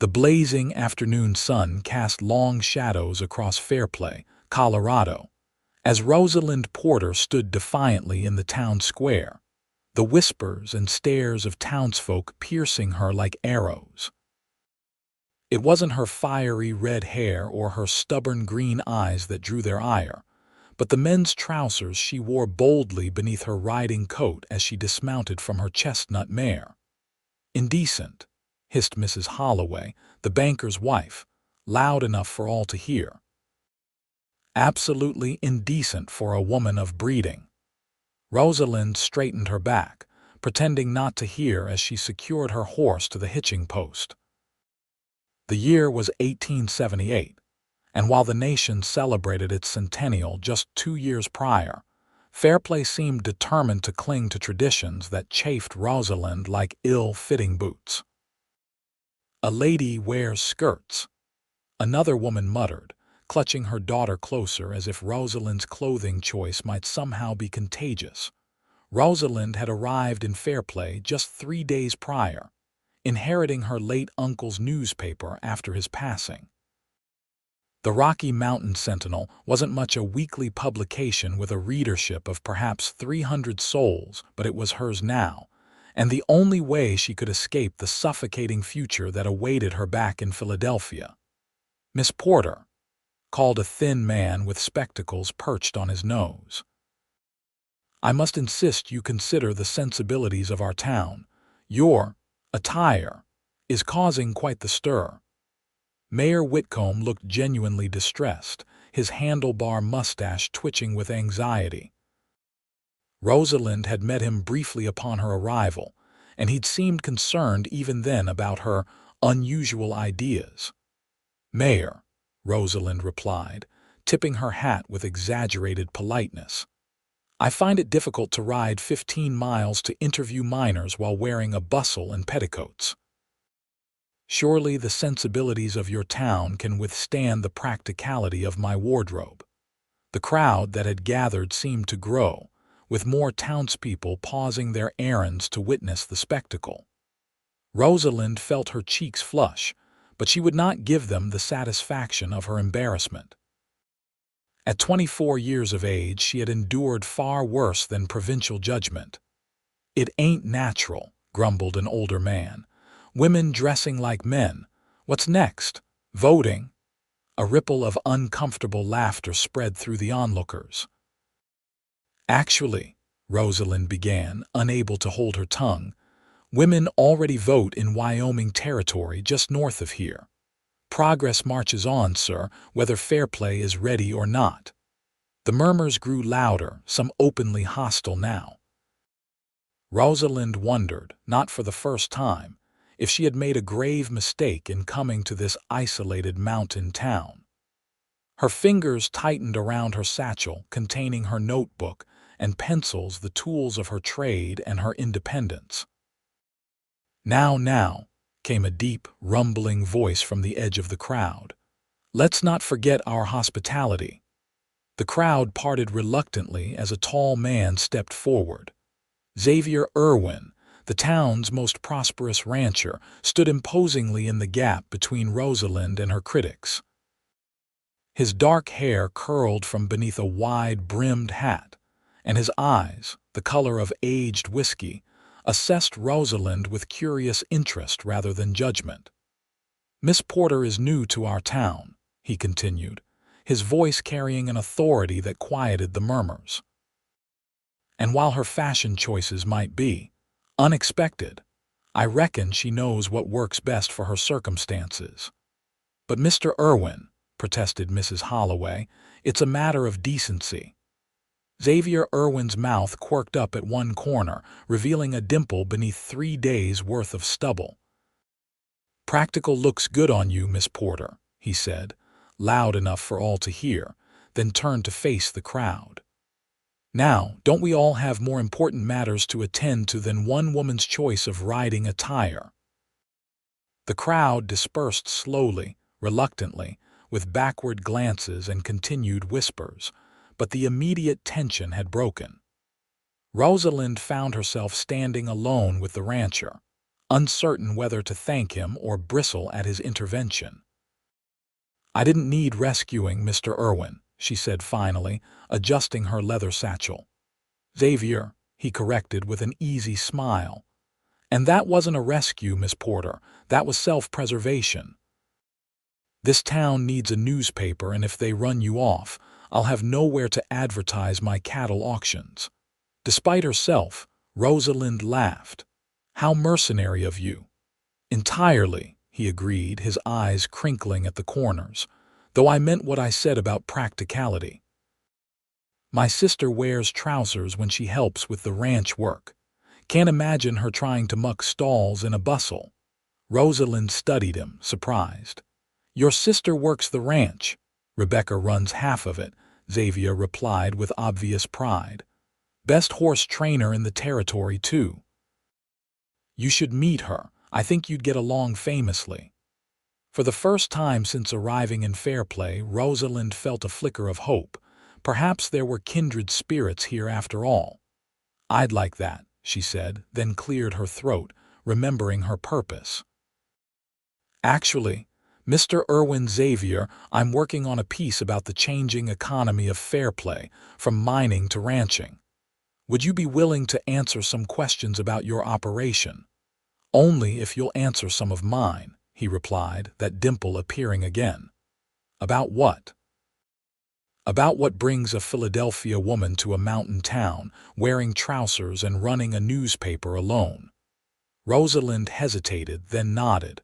The blazing afternoon sun cast long shadows across Fairplay, Colorado, as Rosalind Porter stood defiantly in the town square, the whispers and stares of townsfolk piercing her like arrows. It wasn't her fiery red hair or her stubborn green eyes that drew their ire, but the men's trousers she wore boldly beneath her riding coat as she dismounted from her chestnut mare. "Indecent," hissed Mrs. Holloway, the banker's wife, loud enough for all to hear. "Absolutely indecent for a woman of breeding." Rosalind straightened her back, pretending not to hear as she secured her horse to the hitching post. The year was 1878, and while the nation celebrated its centennial just 2 years prior, Fairplay seemed determined to cling to traditions that chafed Rosalind like ill-fitting boots. "A lady wears skirts," another woman muttered, clutching her daughter closer as if Rosalind's clothing choice might somehow be contagious. Rosalind had arrived in Fairplay just 3 days prior, inheriting her late uncle's newspaper after his passing. The Rocky Mountain Sentinel wasn't much a weekly publication with a readership of perhaps 300 souls, but it was hers now, and the only way she could escape the suffocating future that awaited her back in Philadelphia. "Miss Porter," called a thin man with spectacles perched on his nose. "I must insist you consider the sensibilities of our town. Your attire is causing quite the stir." Mayor Whitcomb looked genuinely distressed, his handlebar mustache twitching with anxiety. Rosalind had met him briefly upon her arrival, and he'd seemed concerned even then about her unusual ideas. "Mayor," Rosalind replied, tipping her hat with exaggerated politeness, "I find it difficult to ride 15 miles to interview minors while wearing a bustle and petticoats. Surely the sensibilities of your town can withstand the practicality of my wardrobe." The crowd that had gathered seemed to grow, with more townspeople pausing their errands to witness the spectacle. Rosalind felt her cheeks flush, but she would not give them the satisfaction of her embarrassment. At 24 years of age, she had endured far worse than provincial judgment. "It ain't natural," grumbled an older man. "Women dressing like men. What's next? Voting?" A ripple of uncomfortable laughter spread through the onlookers. "Actually," Rosalind began, unable to hold her tongue, "women already vote in Wyoming Territory just north of here. Progress marches on, sir, whether Fairplay is ready or not." The murmurs grew louder, some openly hostile now. Rosalind wondered, not for the first time, if she had made a grave mistake in coming to this isolated mountain town. Her fingers tightened around her satchel containing her notebook and pencils, the tools of her trade and her independence. Now," came a deep, rumbling voice from the edge of the crowd. "Let's not forget our hospitality." The crowd parted reluctantly as a tall man stepped forward. Xavier Irwin, the town's most prosperous rancher, stood imposingly in the gap between Rosalind and her critics. His dark hair curled from beneath a wide-brimmed hat, and his eyes, the color of aged whiskey, assessed Rosalind with curious interest rather than judgment. "Miss Porter is new to our town," he continued, his voice carrying an authority that quieted the murmurs. "And while her fashion choices might be unexpected, I reckon she knows what works best for her circumstances." "But Mr. Irwin," protested Mrs. Holloway, "it's a matter of decency." Xavier Irwin's mouth quirked up at one corner, revealing a dimple beneath 3 days' worth of stubble. "Practical looks good on you, Miss Porter," he said, loud enough for all to hear, then turned to face the crowd. "Now, don't we all have more important matters to attend to than one woman's choice of riding attire?" The crowd dispersed slowly, reluctantly, with backward glances and continued whispers, but the immediate tension had broken. Rosalind found herself standing alone with the rancher, uncertain whether to thank him or bristle at his intervention. "I didn't need rescuing, Mr. Irwin," she said finally, adjusting her leather satchel. "Xavier," he corrected with an easy smile. "And that wasn't a rescue, Miss Porter. That was self-preservation. This town needs a newspaper, and if they run you off, I'll have nowhere to advertise my cattle auctions." Despite herself, Rosalind laughed. "How mercenary of you." "Entirely," he agreed, his eyes crinkling at the corners, "though I meant what I said about practicality. My sister wears trousers when she helps with the ranch work. Can't imagine her trying to muck stalls in a bustle." Rosalind studied him, surprised. "Your sister works the ranch." "Rebecca runs half of it," Xavier replied with obvious pride. "Best horse trainer in the territory, too." "You should meet her. I think you'd get along famously." For the first time since arriving in Fairplay, Rosalind felt a flicker of hope. Perhaps there were kindred spirits here after all. "I'd like that," she said, then cleared her throat, remembering her purpose. "Actually, Mr. Irwin, Xavier, I'm working on a piece about the changing economy of Fairplay, from mining to ranching. Would you be willing to answer some questions about your operation?" "Only if you'll answer some of mine," he replied, that dimple appearing again. "About what?" "About what brings a Philadelphia woman to a mountain town, wearing trousers and running a newspaper alone." Rosalind hesitated, then nodded.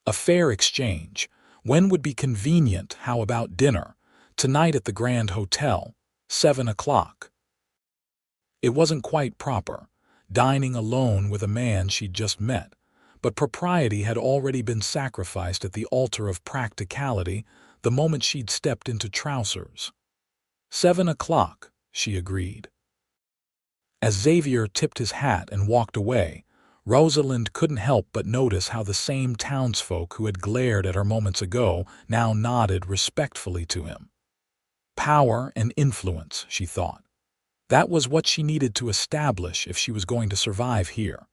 "A fair exchange. When would be convenient? How about dinner? Tonight at the Grand Hotel, 7 o'clock. It wasn't quite proper, dining alone with a man she'd just met, but propriety had already been sacrificed at the altar of practicality the moment she'd stepped into trousers. 7 o'clock, she agreed. As Xavier tipped his hat and walked away, Rosalind couldn't help but notice how the same townsfolk who had glared at her moments ago now nodded respectfully to him. Power and influence, she thought. That was what she needed to establish if she was going to survive here.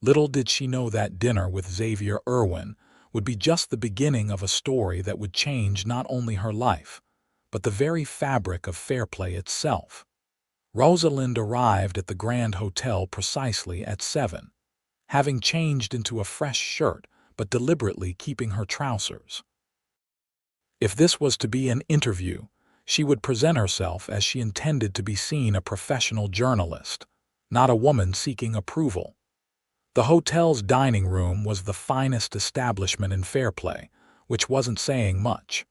Little did she know that dinner with Xavier Irwin would be just the beginning of a story that would change not only her life, but the very fabric of Fairplay itself. Rosalind arrived at the Grand Hotel precisely at 7, having changed into a fresh shirt but deliberately keeping her trousers. If this was to be an interview, she would present herself as she intended to be seen, a professional journalist, not a woman seeking approval. The hotel's dining room was the finest establishment in Fairplay, which wasn't saying much.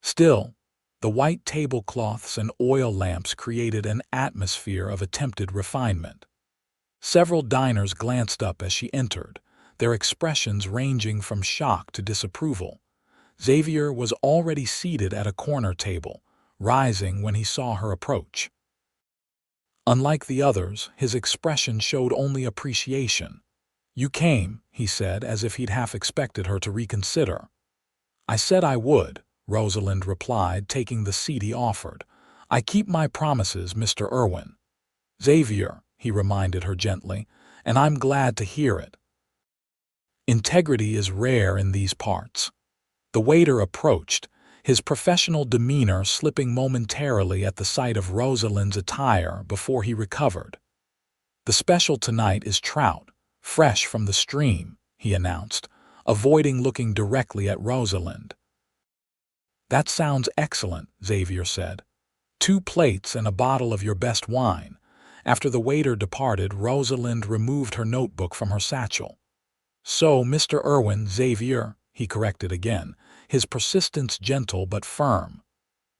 Still, the white tablecloths and oil lamps created an atmosphere of attempted refinement. Several diners glanced up as she entered, their expressions ranging from shock to disapproval. Xavier was already seated at a corner table, rising when he saw her approach. Unlike the others, his expression showed only appreciation. "You came," he said, as if he'd half expected her to reconsider. "I said I would," Rosalind replied, taking the seat he offered. "I keep my promises, Mr. Irwin." "Xavier," he reminded her gently, "and I'm glad to hear it. Integrity is rare in these parts." The waiter approached, his professional demeanor slipping momentarily at the sight of Rosalind's attire before he recovered. "The special tonight is trout, fresh from the stream," he announced, avoiding looking directly at Rosalind. "That sounds excellent," Xavier said. "2 plates and a bottle of your best wine." After the waiter departed, Rosalind removed her notebook from her satchel. "So, Mr. Irwin, Xavier," he corrected again, his persistence gentle but firm.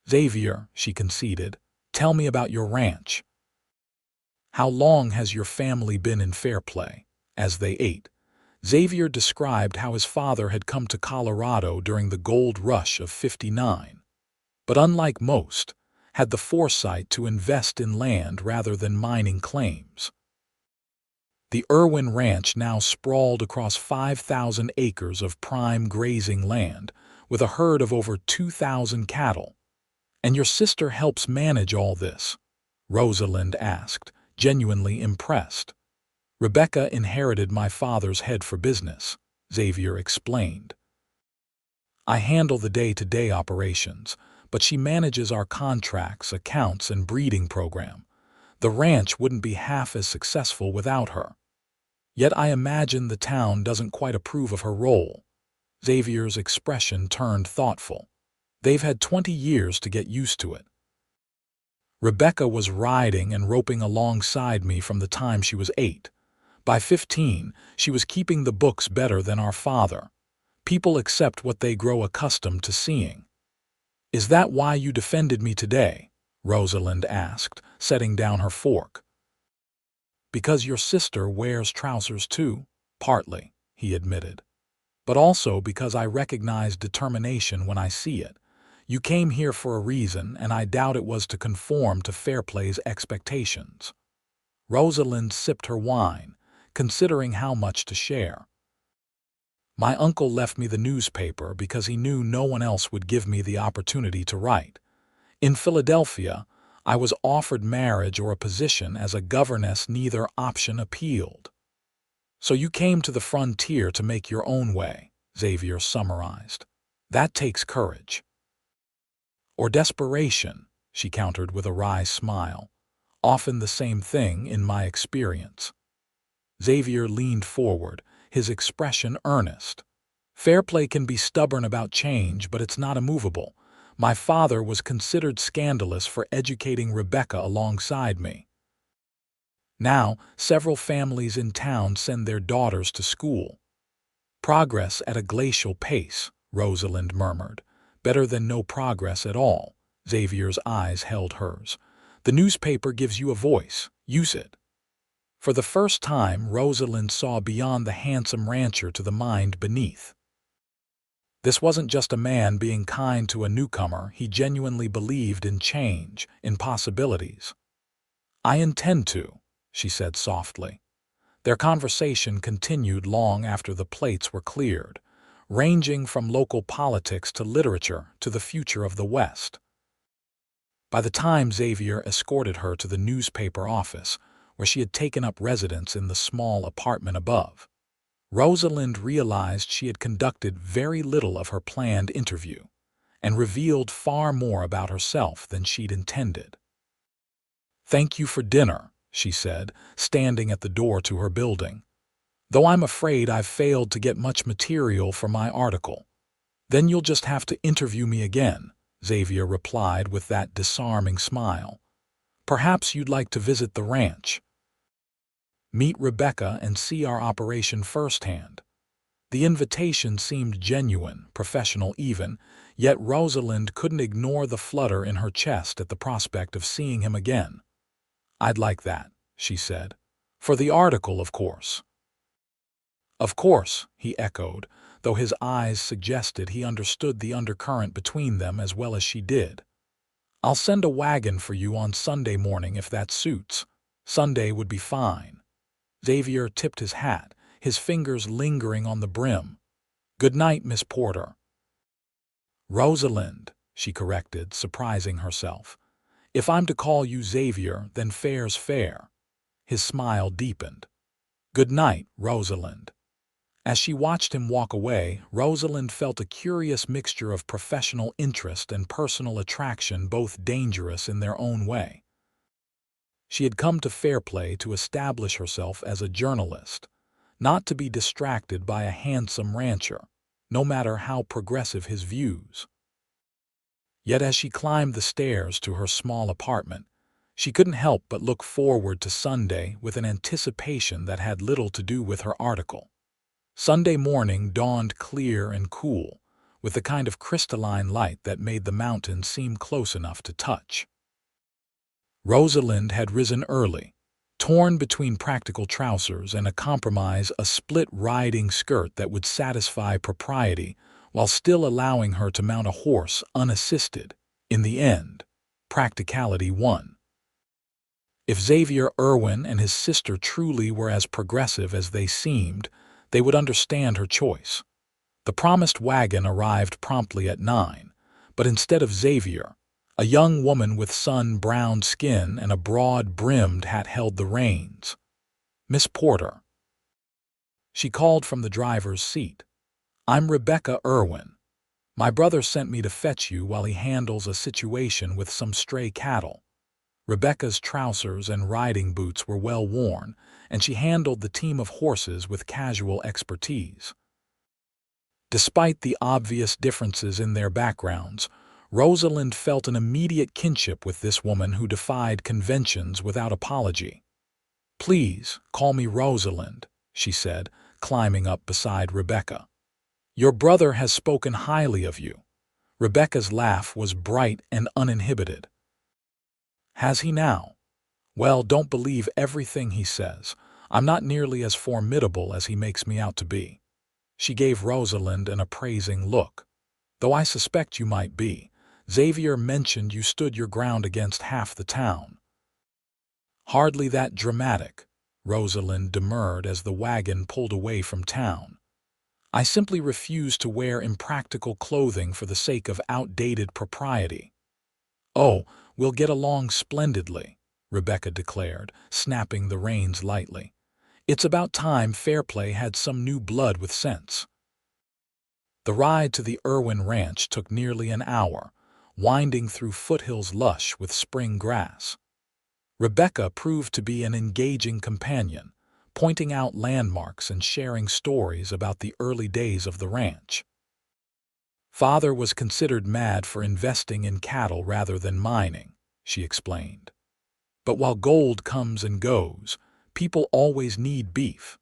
"Xavier," she conceded, "tell me about your ranch. How long has your family been in Fairplay?" As they ate, Xavier described how his father had come to Colorado during the gold rush of '59, but unlike most, had the foresight to invest in land rather than mining claims. The Irwin Ranch now sprawled across 5,000 acres of prime grazing land, with a herd of over 2,000 cattle. "And your sister helps manage all this?" Rosalind asked, genuinely impressed. Rebecca inherited my father's head for business, Xavier explained. I handle the day-to-day operations, but she manages our contracts, accounts, and breeding program. The ranch wouldn't be half as successful without her. Yet I imagine the town doesn't quite approve of her role. Xavier's expression turned thoughtful. They've had 20 years to get used to it. Rebecca was riding and roping alongside me from the time she was 8. By 15, she was keeping the books better than our father. People accept what they grow accustomed to seeing. Is that why you defended me today? Rosalind asked, setting down her fork. Because your sister wears trousers too? Partly, he admitted. But also because I recognize determination when I see it. You came here for a reason, and I doubt it was to conform to Fairplay's expectations. Rosalind sipped her wine, considering how much to share. My uncle left me the newspaper because he knew no one else would give me the opportunity to write. In Philadelphia, I was offered marriage or a position as a governess. Neither option appealed. So you came to the frontier to make your own way, Xavier summarized. That takes courage. Or desperation, she countered with a wry smile. Often the same thing in my experience. Xavier leaned forward, his expression earnest. Fairplay can be stubborn about change, but it's not immovable. My father was considered scandalous for educating Rebecca alongside me. Now, several families in town send their daughters to school. Progress at a glacial pace, Rosalind murmured. Better than no progress at all. Xavier's eyes held hers. The newspaper gives you a voice. Use it. For the first time, Rosalind saw beyond the handsome rancher to the mind beneath. This wasn't just a man being kind to a newcomer. He genuinely believed in change, in possibilities. I intend to, she said softly. Their conversation continued long after the plates were cleared, ranging from local politics to literature to the future of the West. By the time Xavier escorted her to the newspaper office, where she had taken up residence in the small apartment above, Rosalind realized she had conducted very little of her planned interview and revealed far more about herself than she'd intended. "Thank you for dinner," she said, standing at the door to her building. "Though I'm afraid I've failed to get much material for my article." "Then you'll just have to interview me again," Xavier replied with that disarming smile. "Perhaps you'd like to visit the ranch. Meet Rebecca and see our operation firsthand." The invitation seemed genuine, professional even, yet Rosalind couldn't ignore the flutter in her chest at the prospect of seeing him again. "I'd like that," she said. "For the article, of course." "Of course," he echoed, though his eyes suggested he understood the undercurrent between them as well as she did. "I'll send a wagon for you on Sunday morning if that suits." Sunday would be fine. Xavier tipped his hat, his fingers lingering on the brim. "Good night, Miss Porter." "Rosalind," she corrected, surprising herself. "If I'm to call you Xavier, then fair's fair." His smile deepened. "Good night, Rosalind." As she watched him walk away, Rosalind felt a curious mixture of professional interest and personal attraction, both dangerous in their own way. She had come to Fairplay to establish herself as a journalist, not to be distracted by a handsome rancher, no matter how progressive his views. Yet as she climbed the stairs to her small apartment, she couldn't help but look forward to Sunday with an anticipation that had little to do with her article. Sunday morning dawned clear and cool, with the kind of crystalline light that made the mountains seem close enough to touch. Rosalind had risen early, torn between practical trousers and a split riding skirt that would satisfy propriety while still allowing her to mount a horse unassisted. In the end, practicality won. If Xavier Irwin and his sister truly were as progressive as they seemed, they would understand her choice. The promised wagon arrived promptly at 9, but instead of Xavier, a young woman with sun-browned skin and a broad-brimmed hat held the reins. Miss Porter. She called from the driver's seat. I'm Rebecca Irwin. My brother sent me to fetch you while he handles a situation with some stray cattle. Rebecca's trousers and riding boots were well worn, and she handled the team of horses with casual expertise. Despite the obvious differences in their backgrounds, Rosalind felt an immediate kinship with this woman who defied conventions without apology. "Please, call me Rosalind," she said, climbing up beside Rebecca. "Your brother has spoken highly of you." Rebecca's laugh was bright and uninhibited. "Has he now? Well, don't believe everything he says. I'm not nearly as formidable as he makes me out to be." She gave Rosalind an appraising look. "Though I suspect you might be. Xavier mentioned you stood your ground against half the town." "Hardly that dramatic," Rosalind demurred as the wagon pulled away from town. "I simply refuse to wear impractical clothing for the sake of outdated propriety." "Oh, we'll get along splendidly," Rebecca declared, snapping the reins lightly. "It's about time Fairplay had some new blood with sense." The ride to the Irwin ranch took nearly an hour, winding through foothills lush with spring grass. Rebecca proved to be an engaging companion, pointing out landmarks and sharing stories about the early days of the ranch. "Father was considered mad for investing in cattle rather than mining," she explained. "But while gold comes and goes, people always need beef."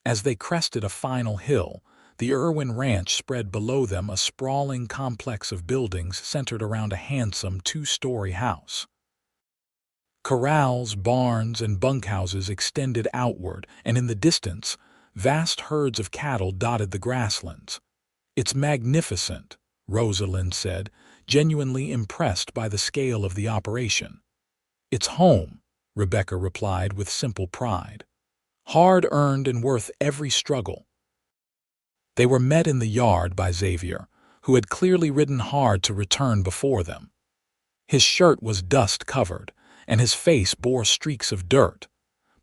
As they crested a final hill, the Irwin ranch spread below them, a sprawling complex of buildings centered around a handsome two-story house. Corrals, barns, and bunkhouses extended outward, and in the distance, vast herds of cattle dotted the grasslands. "It's magnificent," Rosalind said, genuinely impressed by the scale of the operation. "It's home," Rebecca replied with simple pride. "Hard-earned and worth every struggle." They were met in the yard by Xavier, who had clearly ridden hard to return before them. His shirt was dust-covered, and his face bore streaks of dirt,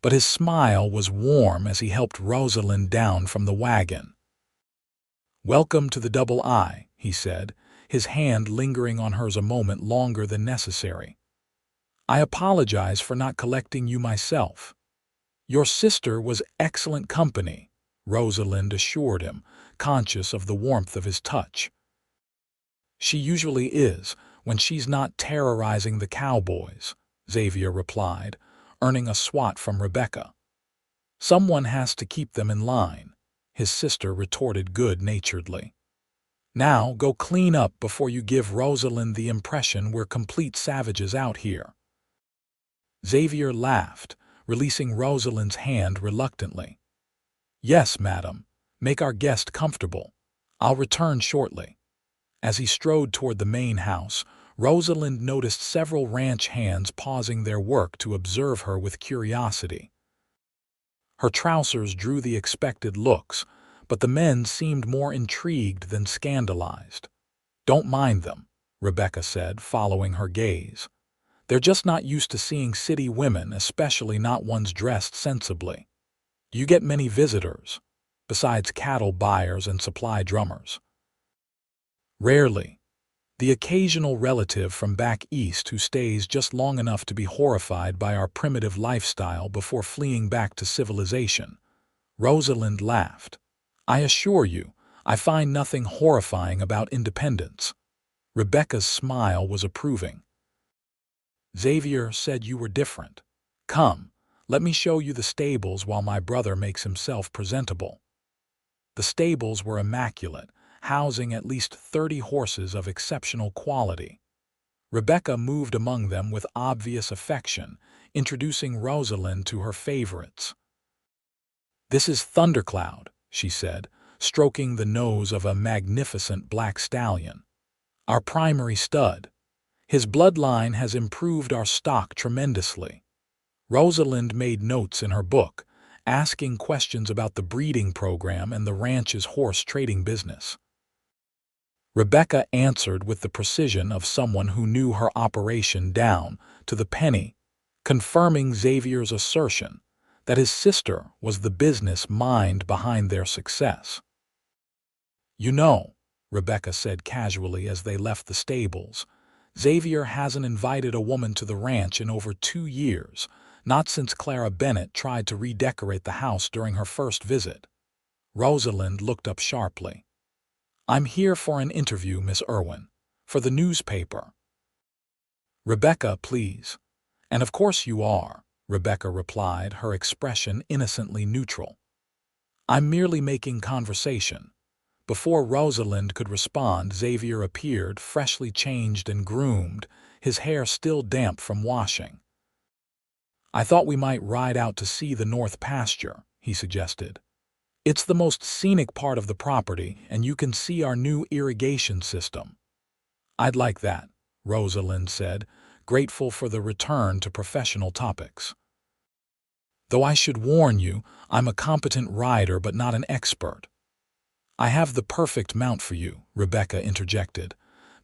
but his smile was warm as he helped Rosalind down from the wagon. "Welcome to the Double I," he said, his hand lingering on hers a moment longer than necessary. "I apologize for not collecting you myself." "Your sister was excellent company," Rosalind assured him, conscious of the warmth of his touch. "She usually is, when she's not terrorizing the cowboys," Xavier replied, earning a swat from Rebecca. "Someone has to keep them in line," his sister retorted good-naturedly. "Now go clean up before you give Rosalind the impression we're complete savages out here." Xavier laughed, releasing Rosalind's hand reluctantly. "Yes, madam. Make our guest comfortable. I'll return shortly." As he strode toward the main house, Rosalind noticed several ranch hands pausing their work to observe her with curiosity. Her trousers drew the expected looks, but the men seemed more intrigued than scandalized. "Don't mind them," Rebecca said, following her gaze. "They're just not used to seeing city women, especially not ones dressed sensibly." "Do you get many visitors, besides cattle buyers and supply drummers?" "Rarely. The occasional relative from back east who stays just long enough to be horrified by our primitive lifestyle before fleeing back to civilization." Rosalind laughed. "I assure you, I find nothing horrifying about independence." Rebecca's smile was approving. "Xavier said you were different. Come, let me show you the stables while my brother makes himself presentable." The stables were immaculate, housing at least 30 horses of exceptional quality. Rebecca moved among them with obvious affection, introducing Rosalind to her favorites. "This is Thundercloud," she said, stroking the nose of a magnificent black stallion. "Our primary stud. His bloodline has improved our stock tremendously." Rosalind made notes in her book, asking questions about the breeding program and the ranch's horse trading business. Rebecca answered with the precision of someone who knew her operation down to the penny, confirming Xavier's assertion that his sister was the business mind behind their success. "You know," Rebecca said casually as they left the stables, "Xavier hasn't invited a woman to the ranch in over 2 years, not since Clara Bennett tried to redecorate the house during her first visit." Rosalind looked up sharply. "I'm here for an interview, Miss Irwin, for the newspaper." "Rebecca, please." "And of course you are," Rebecca replied, her expression innocently neutral. "I'm merely making conversation." Before Rosalind could respond, Xavier appeared, freshly changed and groomed, his hair still damp from washing. "I thought we might ride out to see the north pasture," he suggested. "It's the most scenic part of the property, and you can see our new irrigation system." "I'd like that," Rosalind said, grateful for the return to professional topics. "Though I should warn you, I'm a competent rider but not an expert." "I have the perfect mount for you," Rebecca interjected.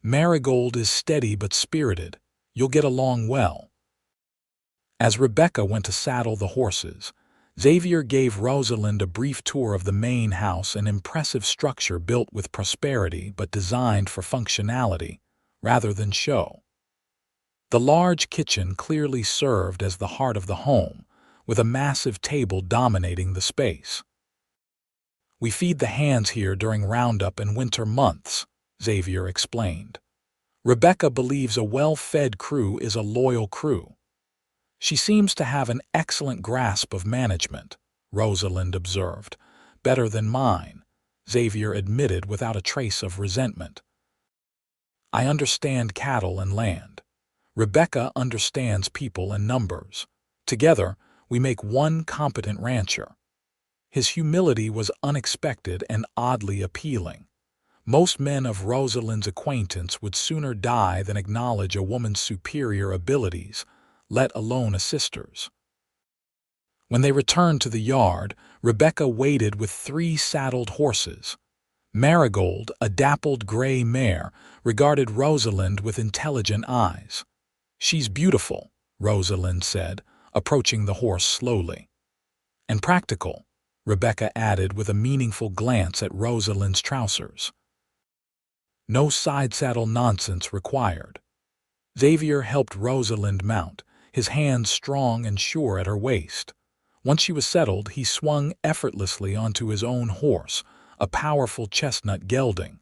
"Marigold is steady but spirited. You'll get along well." As Rebecca went to saddle the horses, Xavier gave Rosalind a brief tour of the main house, an impressive structure built with prosperity but designed for functionality rather than show. The large kitchen clearly served as the heart of the home, with a massive table dominating the space. "We feed the hands here during roundup and winter months," Xavier explained. "Rebecca believes a well-fed crew is a loyal crew." "She seems to have an excellent grasp of management," Rosalind observed. "Better than mine," Xavier admitted without a trace of resentment. "I understand cattle and land. Rebecca understands people and numbers. Together, we make one competent rancher." His humility was unexpected and oddly appealing. Most men of Rosalind's acquaintance would sooner die than acknowledge a woman's superior abilities, let alone a sister's. When they returned to the yard, Rebecca waited with 3 saddled horses. Marigold, a dappled gray mare, regarded Rosalind with intelligent eyes. "She's beautiful," Rosalind said, approaching the horse slowly. "And practical," Rebecca added with a meaningful glance at Rosalind's trousers. "No side-saddle nonsense required." Xavier helped Rosalind mount, his hands strong and sure at her waist. Once she was settled, he swung effortlessly onto his own horse, a powerful chestnut gelding.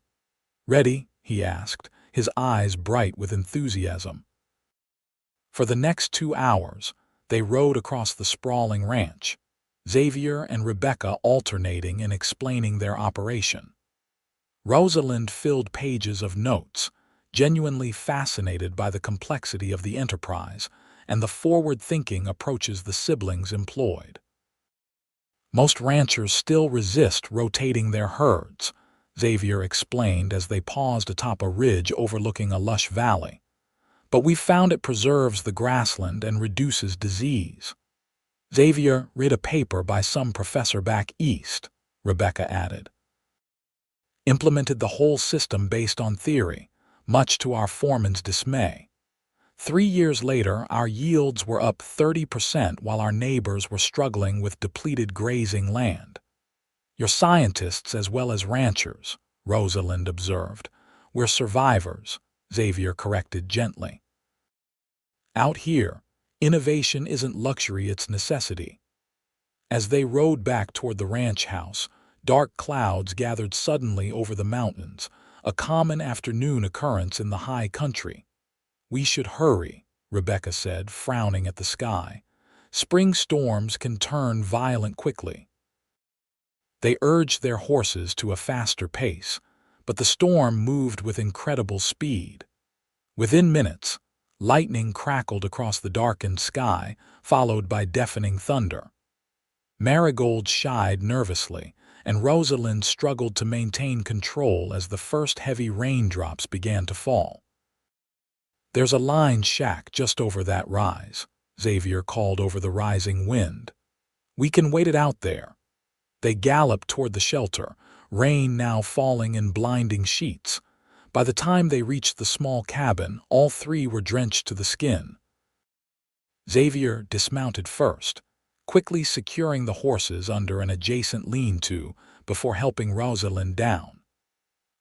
"Ready?" he asked, his eyes bright with enthusiasm. For the next 2 hours, they rode across the sprawling ranch, Xavier and Rebecca alternating in explaining their operation. Rosalind filled pages of notes, genuinely fascinated by the complexity of the enterprise and the forward-thinking approaches the siblings employed. "Most ranchers still resist rotating their herds," Xavier explained as they paused atop a ridge overlooking a lush valley. "But we've found it preserves the grassland and reduces disease." "Xavier read a paper by some professor back east," Rebecca added. "Implemented the whole system based on theory, much to our foreman's dismay. 3 years later, our yields were up 30% while our neighbors were struggling with depleted grazing land." "You're scientists as well as ranchers," Rosalind observed. "We're survivors," Xavier corrected gently. "Out here, innovation isn't luxury, it's necessity." As they rode back toward the ranch house, dark clouds gathered suddenly over the mountains, a common afternoon occurrence in the high country. "We should hurry," Rebecca said, frowning at the sky. "Spring storms can turn violent quickly." They urged their horses to a faster pace, but the storm moved with incredible speed. Within minutes, lightning crackled across the darkened sky, followed by deafening thunder. Marigold shied nervously, and Rosalind struggled to maintain control as the first heavy raindrops began to fall. "There's a line shack just over that rise," Xavier called over the rising wind. "We can wait it out there." They galloped toward the shelter, rain now falling in blinding sheets. By the time they reached the small cabin, all 3 were drenched to the skin. Xavier dismounted first, quickly securing the horses under an adjacent lean-to before helping Rosalind down.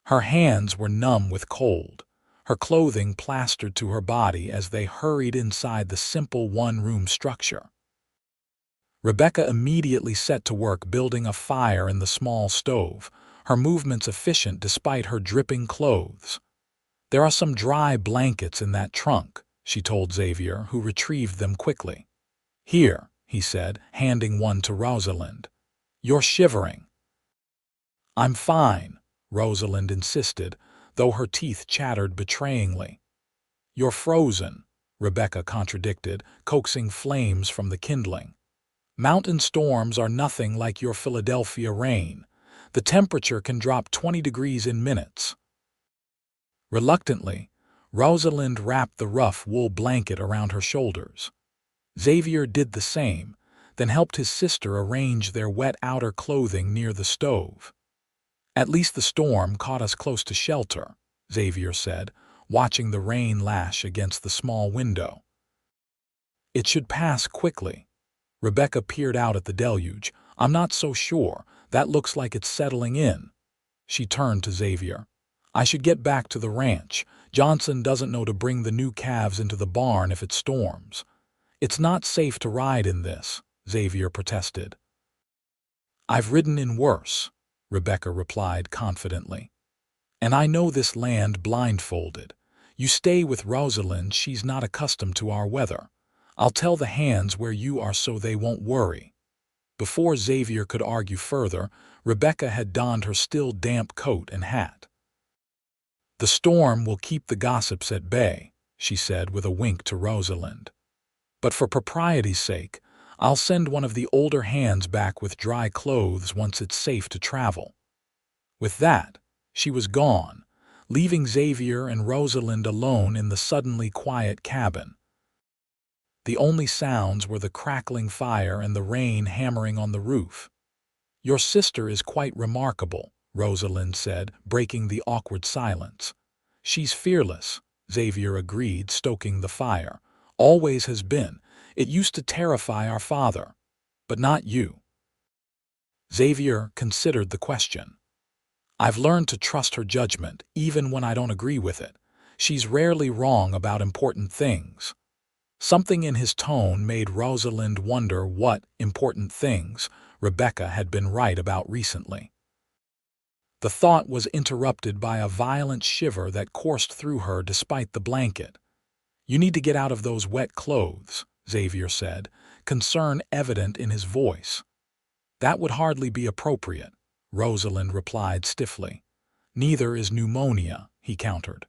Her hands were numb with cold, her clothing plastered to her body as they hurried inside the simple one-room structure. Rebecca immediately set to work building a fire in the small stove, her movements efficient despite her dripping clothes. "There are some dry blankets in that trunk," she told Xavier, who retrieved them quickly. "Here," he said, handing one to Rosalind. "You're shivering." "I'm fine," Rosalind insisted, though her teeth chattered betrayingly. "You're frozen," Rebecca contradicted, coaxing flames from the kindling. "Mountain storms are nothing like your Philadelphia rain. The temperature can drop 20 degrees in minutes." Reluctantly, Rosalind wrapped the rough wool blanket around her shoulders. Xavier did the same, then helped his sister arrange their wet outer clothing near the stove. "At least the storm caught us close to shelter," Xavier said, watching the rain lash against the small window. "It should pass quickly." Rebecca peered out at the deluge. "I'm not so sure. That looks like it's settling in." She turned to Xavier. "I should get back to the ranch. Johnson doesn't know to bring the new calves into the barn if it storms." "It's not safe to ride in this," Xavier protested. "I've ridden in worse," Rebecca replied confidently. "And I know this land blindfolded. You stay with Rosalind, she's not accustomed to our weather. I'll tell the hands where you are so they won't worry." Before Xavier could argue further, Rebecca had donned her still damp coat and hat. "The storm will keep the gossips at bay," she said with a wink to Rosalind. "But for propriety's sake, I'll send one of the older hands back with dry clothes once it's safe to travel." With that, she was gone, leaving Xavier and Rosalind alone in the suddenly quiet cabin. The only sounds were the crackling fire and the rain hammering on the roof. "Your sister is quite remarkable," Rosalind said, breaking the awkward silence. "She's fearless," Xavier agreed, stoking the fire. "Always has been. It used to terrify our father. But not you." Xavier considered the question. "I've learned to trust her judgment, even when I don't agree with it. She's rarely wrong about important things." Something in his tone made Rosalind wonder what important things Rebecca had been right about recently. The thought was interrupted by a violent shiver that coursed through her despite the blanket. "You need to get out of those wet clothes," Xavier said, concern evident in his voice. "That would hardly be appropriate," Rosalind replied stiffly. "Neither is pneumonia," he countered.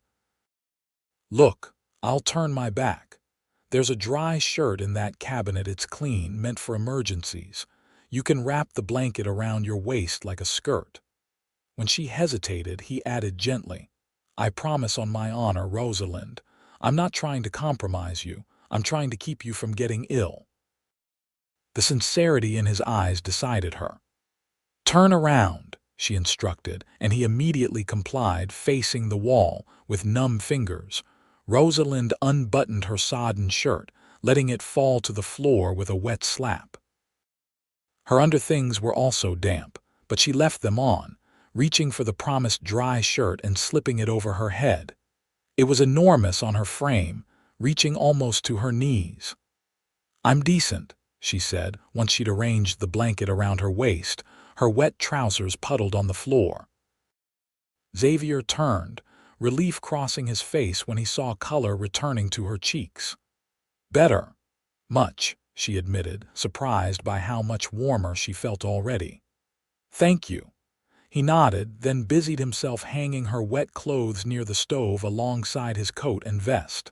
"Look, I'll turn my back. There's a dry shirt in that cabinet. It's clean, meant for emergencies. You can wrap the blanket around your waist like a skirt." When she hesitated, he added gently, "I promise on my honor, Rosalind, I'm not trying to compromise you. I'm trying to keep you from getting ill." The sincerity in his eyes decided her. "Turn around," she instructed, and he immediately complied, facing the wall with numb fingers. Rosalind unbuttoned her sodden shirt, letting it fall to the floor with a wet slap. Her underthings were also damp, but she left them on, reaching for the promised dry shirt and slipping it over her head. It was enormous on her frame, reaching almost to her knees. "I'm decent," she said, once she'd arranged the blanket around her waist. Her wet trousers puddled on the floor. Xavier turned, relief crossing his face when he saw color returning to her cheeks. "Better. Much," she admitted, surprised by how much warmer she felt already. "Thank you." He nodded, then busied himself hanging her wet clothes near the stove alongside his coat and vest.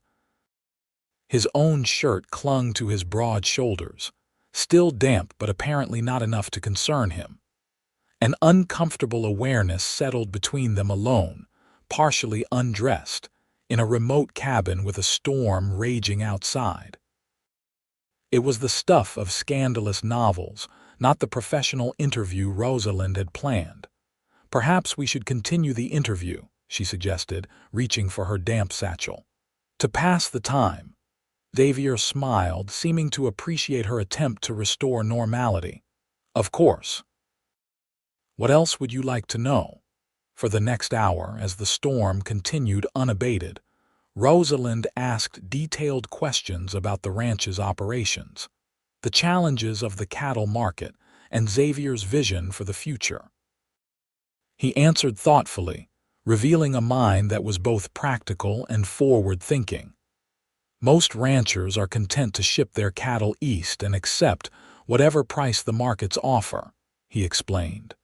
His own shirt clung to his broad shoulders, still damp but apparently not enough to concern him. An uncomfortable awareness settled between them alone, partially undressed, in a remote cabin with a storm raging outside. It was the stuff of scandalous novels, not the professional interview Rosalind had planned. "Perhaps we should continue the interview," she suggested, reaching for her damp satchel. "To pass the time." Xavier smiled, seeming to appreciate her attempt to restore normality. Of course. What else would you like to know? For the next hour, as the storm continued unabated, Rosalind asked detailed questions about the ranch's operations, the challenges of the cattle market, and Xavier's vision for the future. He answered thoughtfully, revealing a mind that was both practical and forward-thinking. Most ranchers are content to ship their cattle east and accept whatever price the markets offer, he explained.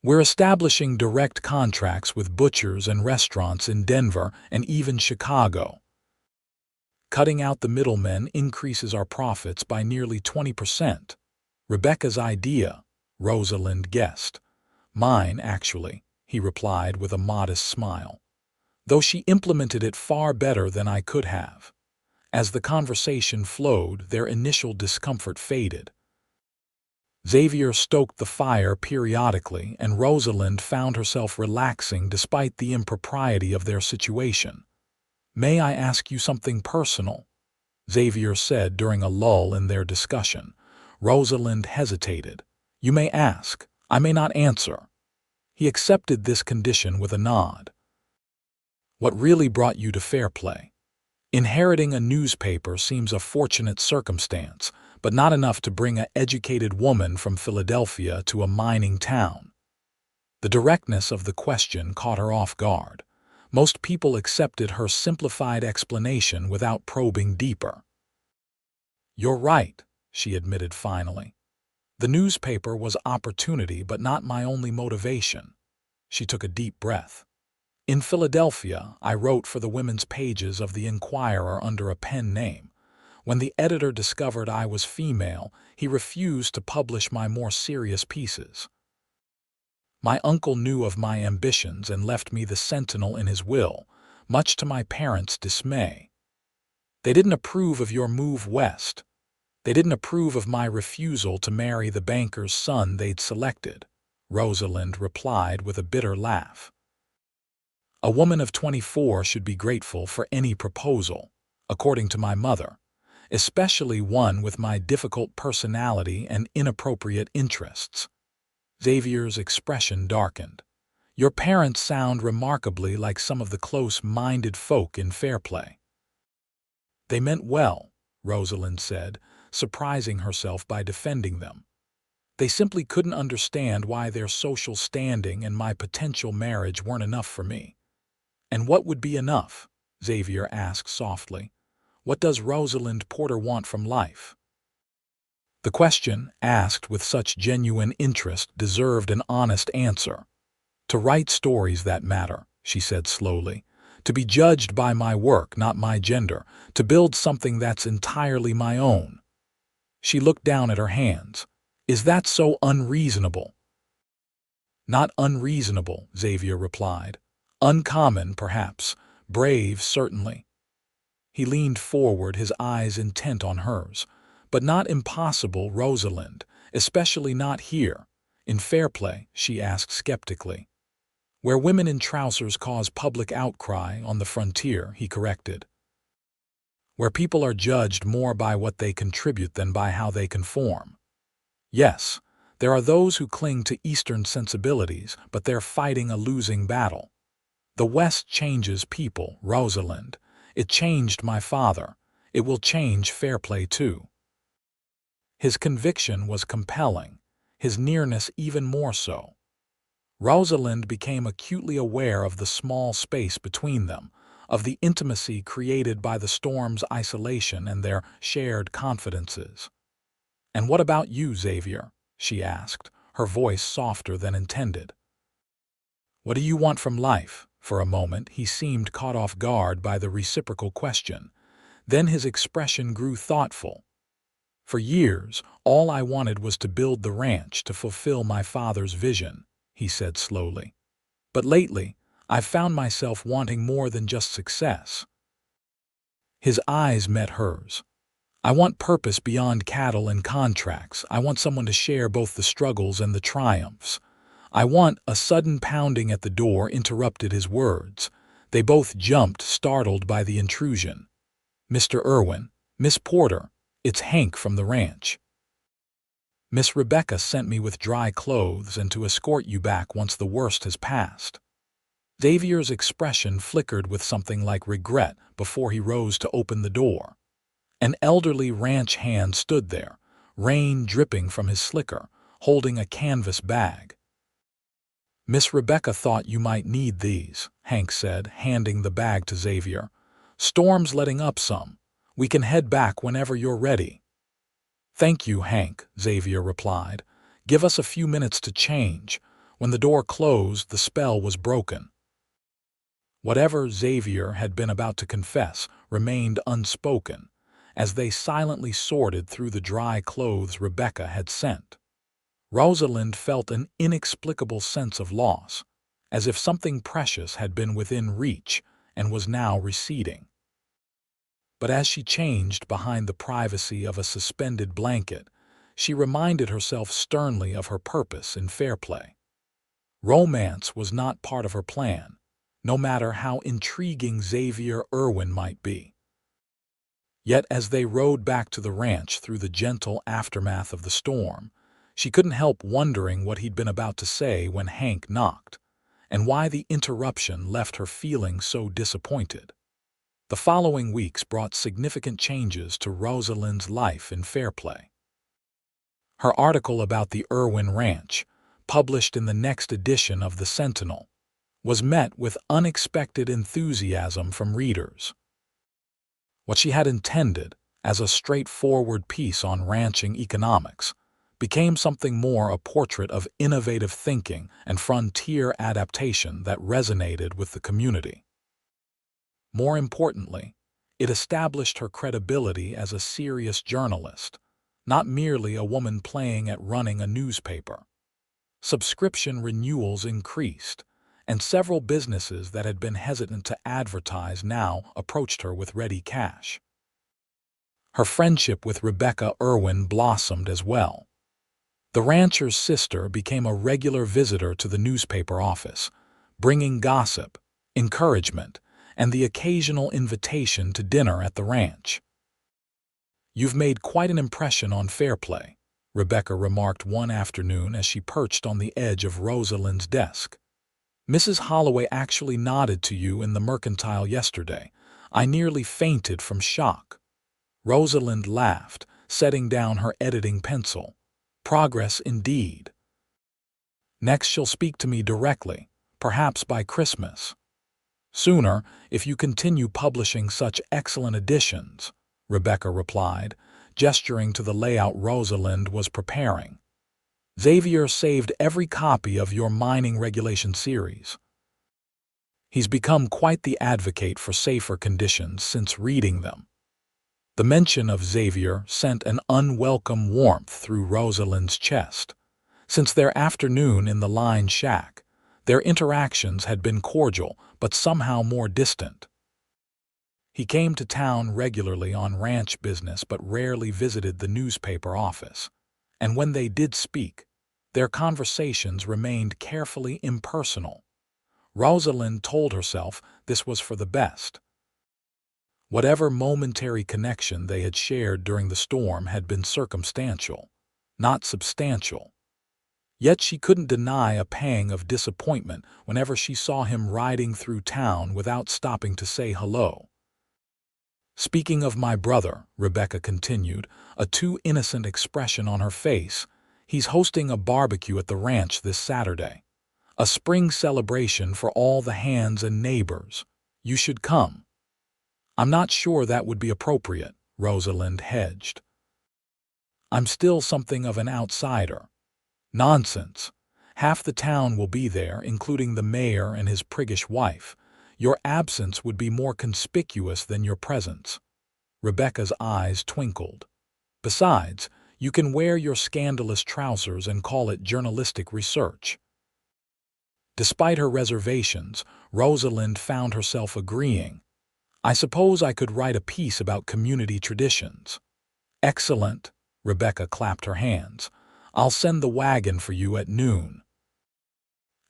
We're establishing direct contracts with butchers and restaurants in Denver and even Chicago. Cutting out the middlemen increases our profits by nearly 20%. Rebecca's idea, Rosalind guessed. Mine, actually, he replied with a modest smile, though she implemented it far better than I could have. As the conversation flowed, their initial discomfort faded. Xavier stoked the fire periodically, and Rosalind found herself relaxing despite the impropriety of their situation. "May I ask you something personal?" Xavier said during a lull in their discussion. Rosalind hesitated. "You may ask. I may not answer." He accepted this condition with a nod. "What really brought you to Fairplay?" Inheriting a newspaper seems a fortunate circumstance, but not enough to bring an educated woman from Philadelphia to a mining town. The directness of the question caught her off guard. Most people accepted her simplified explanation without probing deeper. "You're right," she admitted finally. "The newspaper was opportunity, but not my only motivation." She took a deep breath. "In Philadelphia, I wrote for the women's pages of the Inquirer under a pen name. When the editor discovered I was female, he refused to publish my more serious pieces. My uncle knew of my ambitions and left me the Sentinel in his will, much to my parents' dismay. They didn't approve of your move west. They didn't approve of my refusal to marry the banker's son they'd selected," Rosalind replied with a bitter laugh. "A woman of 24 should be grateful for any proposal, according to my mother, especially one with my difficult personality and inappropriate interests." Xavier's expression darkened. "Your parents sound remarkably like some of the close-minded folk in Fairplay." "They meant well," Rosalind said, surprising herself by defending them. "They simply couldn't understand why their social standing and my potential marriage weren't enough for me." "And what would be enough?" Xavier asked softly. "What does Rosalind Porter want from life?" The question, asked with such genuine interest, deserved an honest answer. "To write stories that matter," she said slowly. "To be judged by my work, not my gender. To build something that's entirely my own." She looked down at her hands. "Is that so unreasonable?" "Not unreasonable," Xavier replied. "Uncommon, perhaps. Brave, certainly." He leaned forward, his eyes intent on hers. "But not impossible, Rosalind, especially not here. In Fairplay," she asked skeptically. "Where women in trousers cause public outcry, on the frontier," he corrected. "Where people are judged more by what they contribute than by how they conform. Yes, there are those who cling to Eastern sensibilities, but they're fighting a losing battle. The West changes people, Rosalind. It changed my father. It will change Fairplay too." His conviction was compelling, his nearness even more so. Rosalind became acutely aware of the small space between them, of the intimacy created by the storm's isolation and their shared confidences. "And what about you, Xavier?" she asked, her voice softer than intended. "What do you want from life?" For a moment, he seemed caught off guard by the reciprocal question. Then his expression grew thoughtful. "For years, all I wanted was to build the ranch to fulfill my father's vision," he said slowly. "But lately, I've found myself wanting more than just success." His eyes met hers. "I want purpose beyond cattle and contracts. I want someone to share both the struggles and the triumphs. I want—" A sudden pounding at the door interrupted his words. They both jumped, startled by the intrusion. "Mr. Irwin," "Miss Porter, it's Hank from the ranch. Miss Rebecca sent me with dry clothes and to escort you back once the worst has passed." Xavier's expression flickered with something like regret before he rose to open the door. An elderly ranch hand stood there, rain dripping from his slicker, holding a canvas bag. "Miss Rebecca thought you might need these," Hank said, handing the bag to Xavier. "Storm's letting up some. We can head back whenever you're ready." "Thank you, Hank," Xavier replied. "Give us a few minutes to change." When the door closed, the spell was broken. Whatever Xavier had been about to confess remained unspoken, as they silently sorted through the dry clothes Rebecca had sent. Rosalind felt an inexplicable sense of loss, as if something precious had been within reach and was now receding. But as she changed behind the privacy of a suspended blanket, she reminded herself sternly of her purpose in Fairplay. Romance was not part of her plan, no matter how intriguing Xavier Irwin might be. Yet as they rode back to the ranch through the gentle aftermath of the storm, she couldn't help wondering what he'd been about to say when Hank knocked, and why the interruption left her feeling so disappointed. The following weeks brought significant changes to Rosalind's life in Fairplay. Her article about the Irwin Ranch, published in the next edition of the Sentinel, was met with unexpected enthusiasm from readers. What she had intended as a straightforward piece on ranching economics became something more, a portrait of innovative thinking and frontier adaptation that resonated with the community. More importantly, it established her credibility as a serious journalist, not merely a woman playing at running a newspaper. Subscription renewals increased, and several businesses that had been hesitant to advertise now approached her with ready cash. Her friendship with Rebecca Irwin blossomed as well. The rancher's sister became a regular visitor to the newspaper office, bringing gossip, encouragement, and the occasional invitation to dinner at the ranch. "You've made quite an impression on Fairplay," Rebecca remarked one afternoon as she perched on the edge of Rosalind's desk. "Mrs. Holloway actually nodded to you in the Mercantile yesterday. I nearly fainted from shock." Rosalind laughed, setting down her editing pencil. "Progress indeed. Next she'll speak to me directly, perhaps by Christmas." "Sooner, if you continue publishing such excellent editions," Rebecca replied, gesturing to the layout Rosalind was preparing. "Xavier saved every copy of your mining regulation series. He's become quite the advocate for safer conditions since reading them." The mention of Xavier sent an unwelcome warmth through Rosalind's chest. Since their afternoon in the line shack, their interactions had been cordial but somehow more distant. He came to town regularly on ranch business but rarely visited the newspaper office, and when they did speak, their conversations remained carefully impersonal. Rosalind told herself this was for the best. Whatever momentary connection they had shared during the storm had been circumstantial, not substantial. Yet she couldn't deny a pang of disappointment whenever she saw him riding through town without stopping to say hello. "Speaking of my brother," Rebecca continued, a too innocent expression on her face, "he's hosting a barbecue at the ranch this Saturday. A spring celebration for all the hands and neighbors. You should come." "I'm not sure that would be appropriate," Rosalind hedged. "I'm still something of an outsider." "Nonsense. Half the town will be there, including the mayor and his priggish wife. Your absence would be more conspicuous than your presence." Rebecca's eyes twinkled. "Besides, you can wear your scandalous trousers and call it journalistic research." Despite her reservations, Rosalind found herself agreeing. "I suppose I could write a piece about community traditions." "Excellent," Rebecca clapped her hands. "I'll send the wagon for you at noon."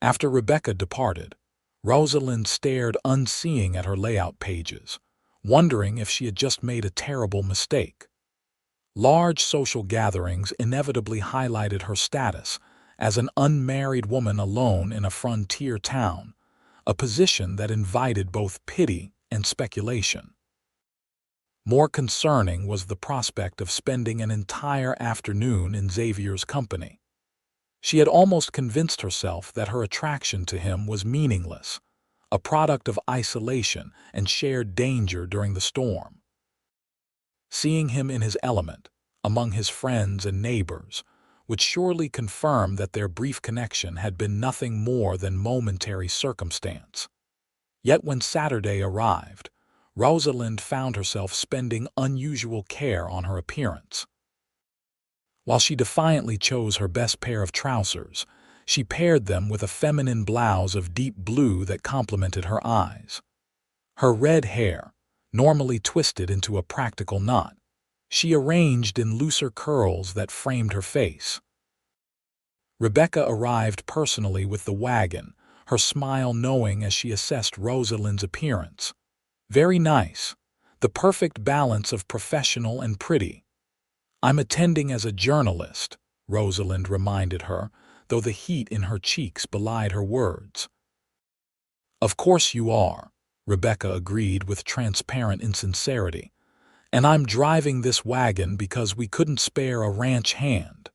After Rebecca departed, Rosalind stared unseeing at her layout pages, wondering if she had just made a terrible mistake. Large social gatherings inevitably highlighted her status as an unmarried woman alone in a frontier town, a position that invited both pity and speculation. More concerning was the prospect of spending an entire afternoon in Xavier's company. She had almost convinced herself that her attraction to him was meaningless, a product of isolation and shared danger during the storm. Seeing him in his element, among his friends and neighbors, would surely confirm that their brief connection had been nothing more than momentary circumstance. Yet when Saturday arrived, Rosalind found herself spending unusual care on her appearance. While she defiantly chose her best pair of trousers, she paired them with a feminine blouse of deep blue that complemented her eyes. Her red hair, normally twisted into a practical knot, she arranged in looser curls that framed her face. Rebecca arrived personally with the wagon, her smile knowing as she assessed Rosalind's appearance. Very nice, the perfect balance of professional and pretty. I'm attending as a journalist, Rosalind reminded her, though the heat in her cheeks belied her words. Of course you are, Rebecca agreed with transparent insincerity. And I'm driving this wagon because we couldn't spare a ranch hand.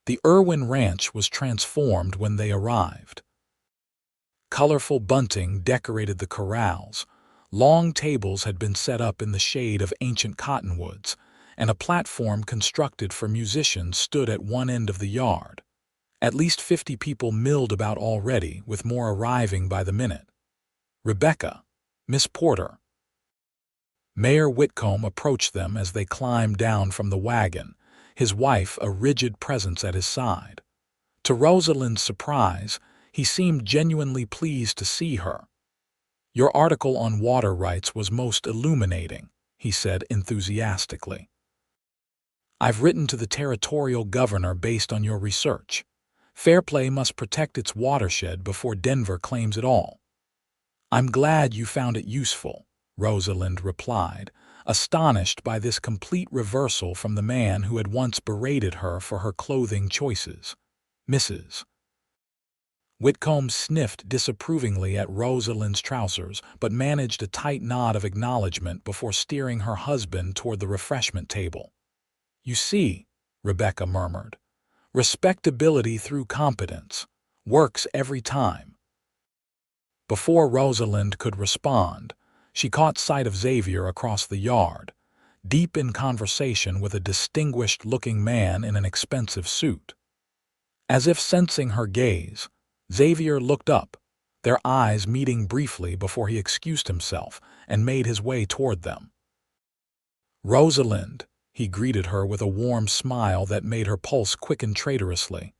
The Irwin ranch was transformed when they arrived. Colorful bunting decorated the corrals, long tables had been set up in the shade of ancient cottonwoods, and a platform constructed for musicians stood at one end of the yard. At least 50 people milled about already, with more arriving by the minute. Rebecca, Miss Porter. Mayor Whitcomb approached them as they climbed down from the wagon, his wife a rigid presence at his side. To Rosalind's surprise, he seemed genuinely pleased to see her. Your article on water rights was most illuminating, he said enthusiastically. I've written to the territorial governor based on your research. Fairplay must protect its watershed before Denver claims it all. I'm glad you found it useful, Rosalind replied, astonished by this complete reversal from the man who had once berated her for her clothing choices. Mrs. Whitcomb sniffed disapprovingly at Rosalind's trousers, but managed a tight nod of acknowledgement before steering her husband toward the refreshment table. You see, Rebecca murmured, respectability through competence. Works every time. Before Rosalind could respond, she caught sight of Xavier across the yard, deep in conversation with a distinguished-looking man in an expensive suit. As if sensing her gaze, Xavier looked up, their eyes meeting briefly before he excused himself and made his way toward them. Rosalind, he greeted her with a warm smile that made her pulse quicken traitorously.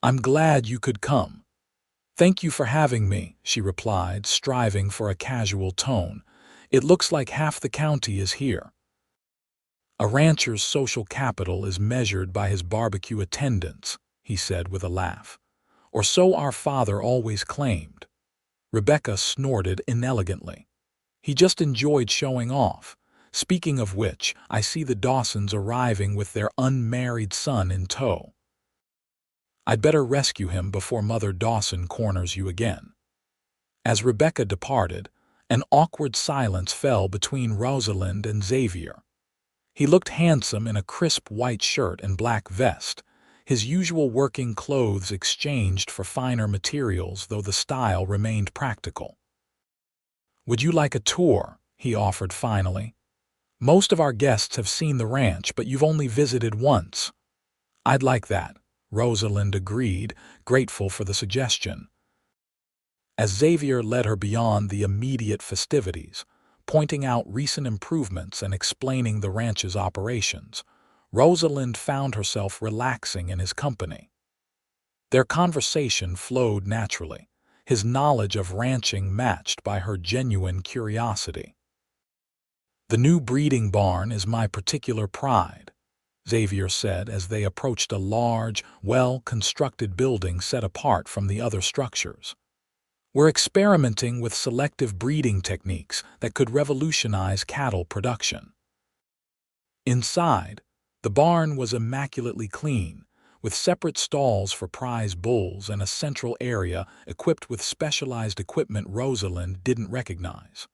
I'm glad you could come. Thank you for having me, she replied, striving for a casual tone. It looks like half the county is here. A rancher's social capital is measured by his barbecue attendance, he said with a laugh. Or so our father always claimed. Rebecca snorted inelegantly. He just enjoyed showing off. Speaking of which, I see the Dawsons arriving with their unmarried son in tow. I'd better rescue him before Mother Dawson corners you again. As Rebecca departed, an awkward silence fell between Rosalind and Xavier. He looked handsome in a crisp white shirt and black vest, his usual working clothes exchanged for finer materials, though the style remained practical. Would you like a tour? He offered finally. Most of our guests have seen the ranch, but you've only visited once. I'd like that, Rosalind agreed, grateful for the suggestion. As Xavier led her beyond the immediate festivities, pointing out recent improvements and explaining the ranch's operations, Rosalind found herself relaxing in his company. Their conversation flowed naturally, his knowledge of ranching matched by her genuine curiosity. The new breeding barn is my particular pride, Xavier said as they approached a large, well-constructed building set apart from the other structures. We're experimenting with selective breeding techniques that could revolutionize cattle production. Inside, the barn was immaculately clean, with separate stalls for prize bulls and a central area equipped with specialized equipment Rosalind didn't recognize.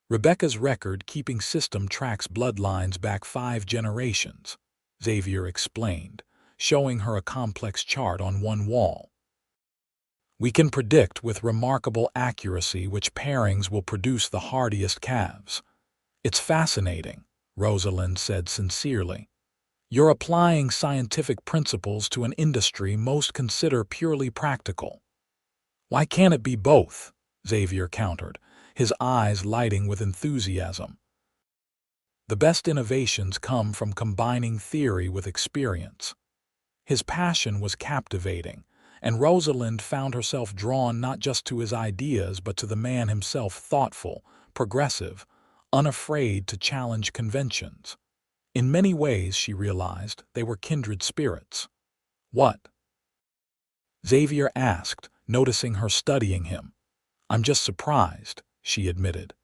Rebecca's record-keeping system tracks bloodlines back 5 generations, Xavier explained, showing her a complex chart on one wall. We can predict with remarkable accuracy which pairings will produce the hardiest calves. It's fascinating, Rosalind said sincerely. You're applying scientific principles to an industry most consider purely practical. Why can't it be both? Xavier countered, his eyes lighting with enthusiasm. The best innovations come from combining theory with experience. His passion was captivating, and Rosalind found herself drawn not just to his ideas but to the man himself, thoughtful, progressive, unafraid to challenge conventions. In many ways, she realized, they were kindred spirits. What? Xavier asked, noticing her studying him. I'm just surprised, she admitted.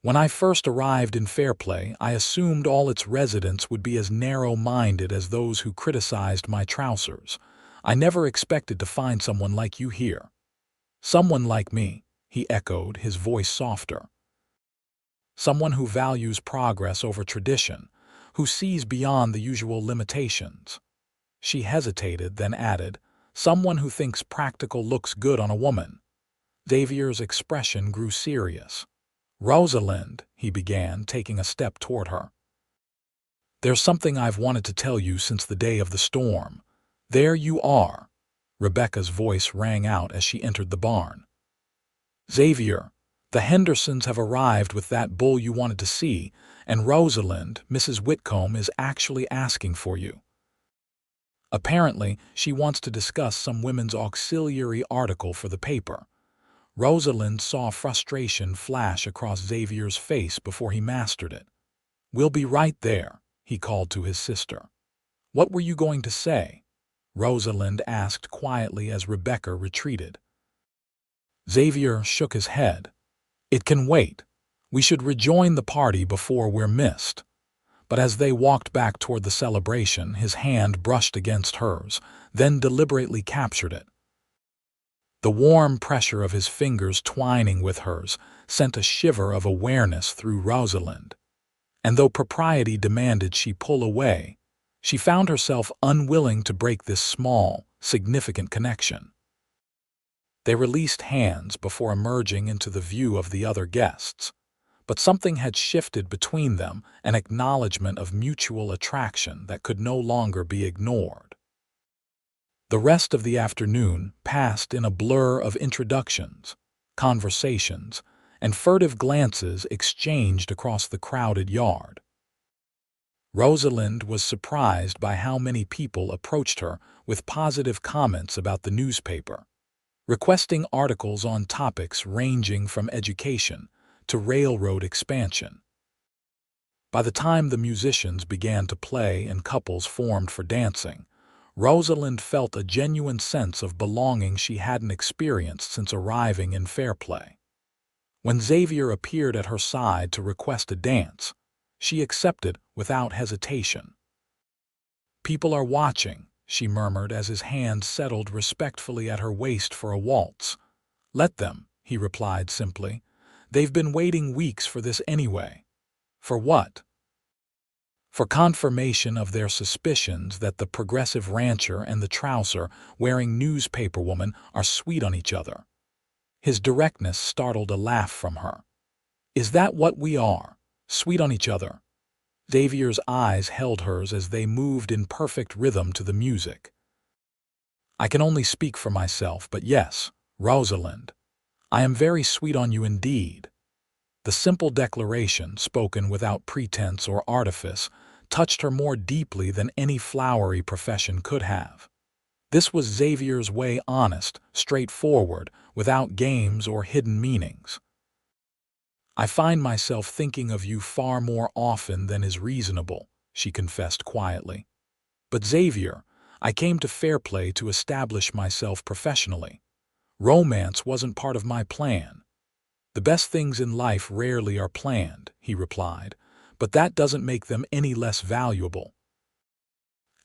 When I first arrived in Fairplay, I assumed all its residents would be as narrow-minded as those who criticized my trousers. I never expected to find someone like you here. Someone like me, he echoed, his voice softer. Someone who values progress over tradition, who sees beyond the usual limitations. She hesitated, then added, someone who thinks practical looks good on a woman. Xavier's expression grew serious. Rosalind, he began, taking a step toward her. There's something I've wanted to tell you since the day of the storm. There you are. Rebecca's voice rang out as she entered the barn. Xavier, the Hendersons have arrived with that bull you wanted to see, and Rosalind, Mrs. Whitcomb, is actually asking for you. Apparently, she wants to discuss some women's auxiliary article for the paper. Rosalind saw frustration flash across Xavier's face before he mastered it. We'll be right there, he called to his sister. What were you going to say? Rosalind asked quietly as Rebecca retreated. Xavier shook his head. It can wait. We should rejoin the party before we're missed. But as they walked back toward the celebration, his hand brushed against hers, then deliberately captured it. The warm pressure of his fingers twining with hers sent a shiver of awareness through Rosalind. And though propriety demanded she pull away, she found herself unwilling to break this small, significant connection. They released hands before emerging into the view of the other guests, but something had shifted between them, an acknowledgement of mutual attraction that could no longer be ignored. The rest of the afternoon passed in a blur of introductions, conversations, and furtive glances exchanged across the crowded yard. Rosalind was surprised by how many people approached her with positive comments about the newspaper, requesting articles on topics ranging from education to railroad expansion. By the time the musicians began to play and couples formed for dancing, Rosalind felt a genuine sense of belonging she hadn't experienced since arriving in Fairplay. When Xavier appeared at her side to request a dance, she accepted without hesitation. People are watching, she murmured as his hand settled respectfully at her waist for a waltz. Let them, he replied simply. They've been waiting weeks for this anyway. For what? For confirmation of their suspicions that the progressive rancher and the trouser-wearing newspaperwoman are sweet on each other. His directness startled a laugh from her. Is that what we are? Sweet on each other? Xavier's eyes held hers as they moved in perfect rhythm to the music. I can only speak for myself, but yes, Rosalind, I am very sweet on you indeed. The simple declaration, spoken without pretense or artifice, touched her more deeply than any flowery profession could have. This was Xavier's way, honest, straightforward, without games or hidden meanings. I find myself thinking of you far more often than is reasonable, she confessed quietly. But Xavier, I came to Fairplay to establish myself professionally. Romance wasn't part of my plan. The best things in life rarely are planned, he replied, but that doesn't make them any less valuable.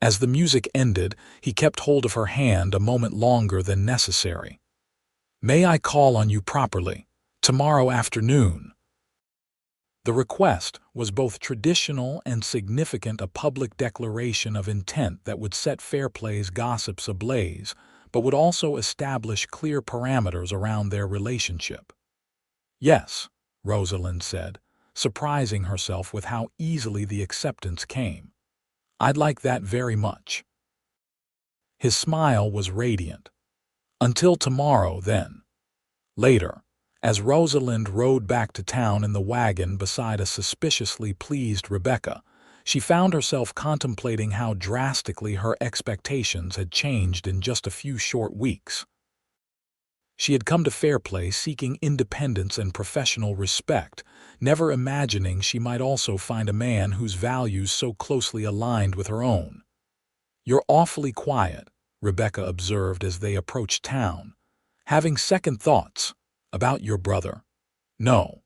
As the music ended, he kept hold of her hand a moment longer than necessary. May I call on you properly, tomorrow afternoon? The request was both traditional and significant, a public declaration of intent that would set Fairplay's gossips ablaze, but would also establish clear parameters around their relationship. Yes, Rosalind said, surprising herself with how easily the acceptance came. I'd like that very much. His smile was radiant. Until tomorrow, then. Later, as Rosalind rode back to town in the wagon beside a suspiciously pleased Rebecca, she found herself contemplating how drastically her expectations had changed in just a few short weeks. She had come to Fairplay seeking independence and professional respect, never imagining she might also find a man whose values so closely aligned with her own. "You're awfully quiet," Rebecca observed as they approached town. "Having second thoughts about your brother?" "No."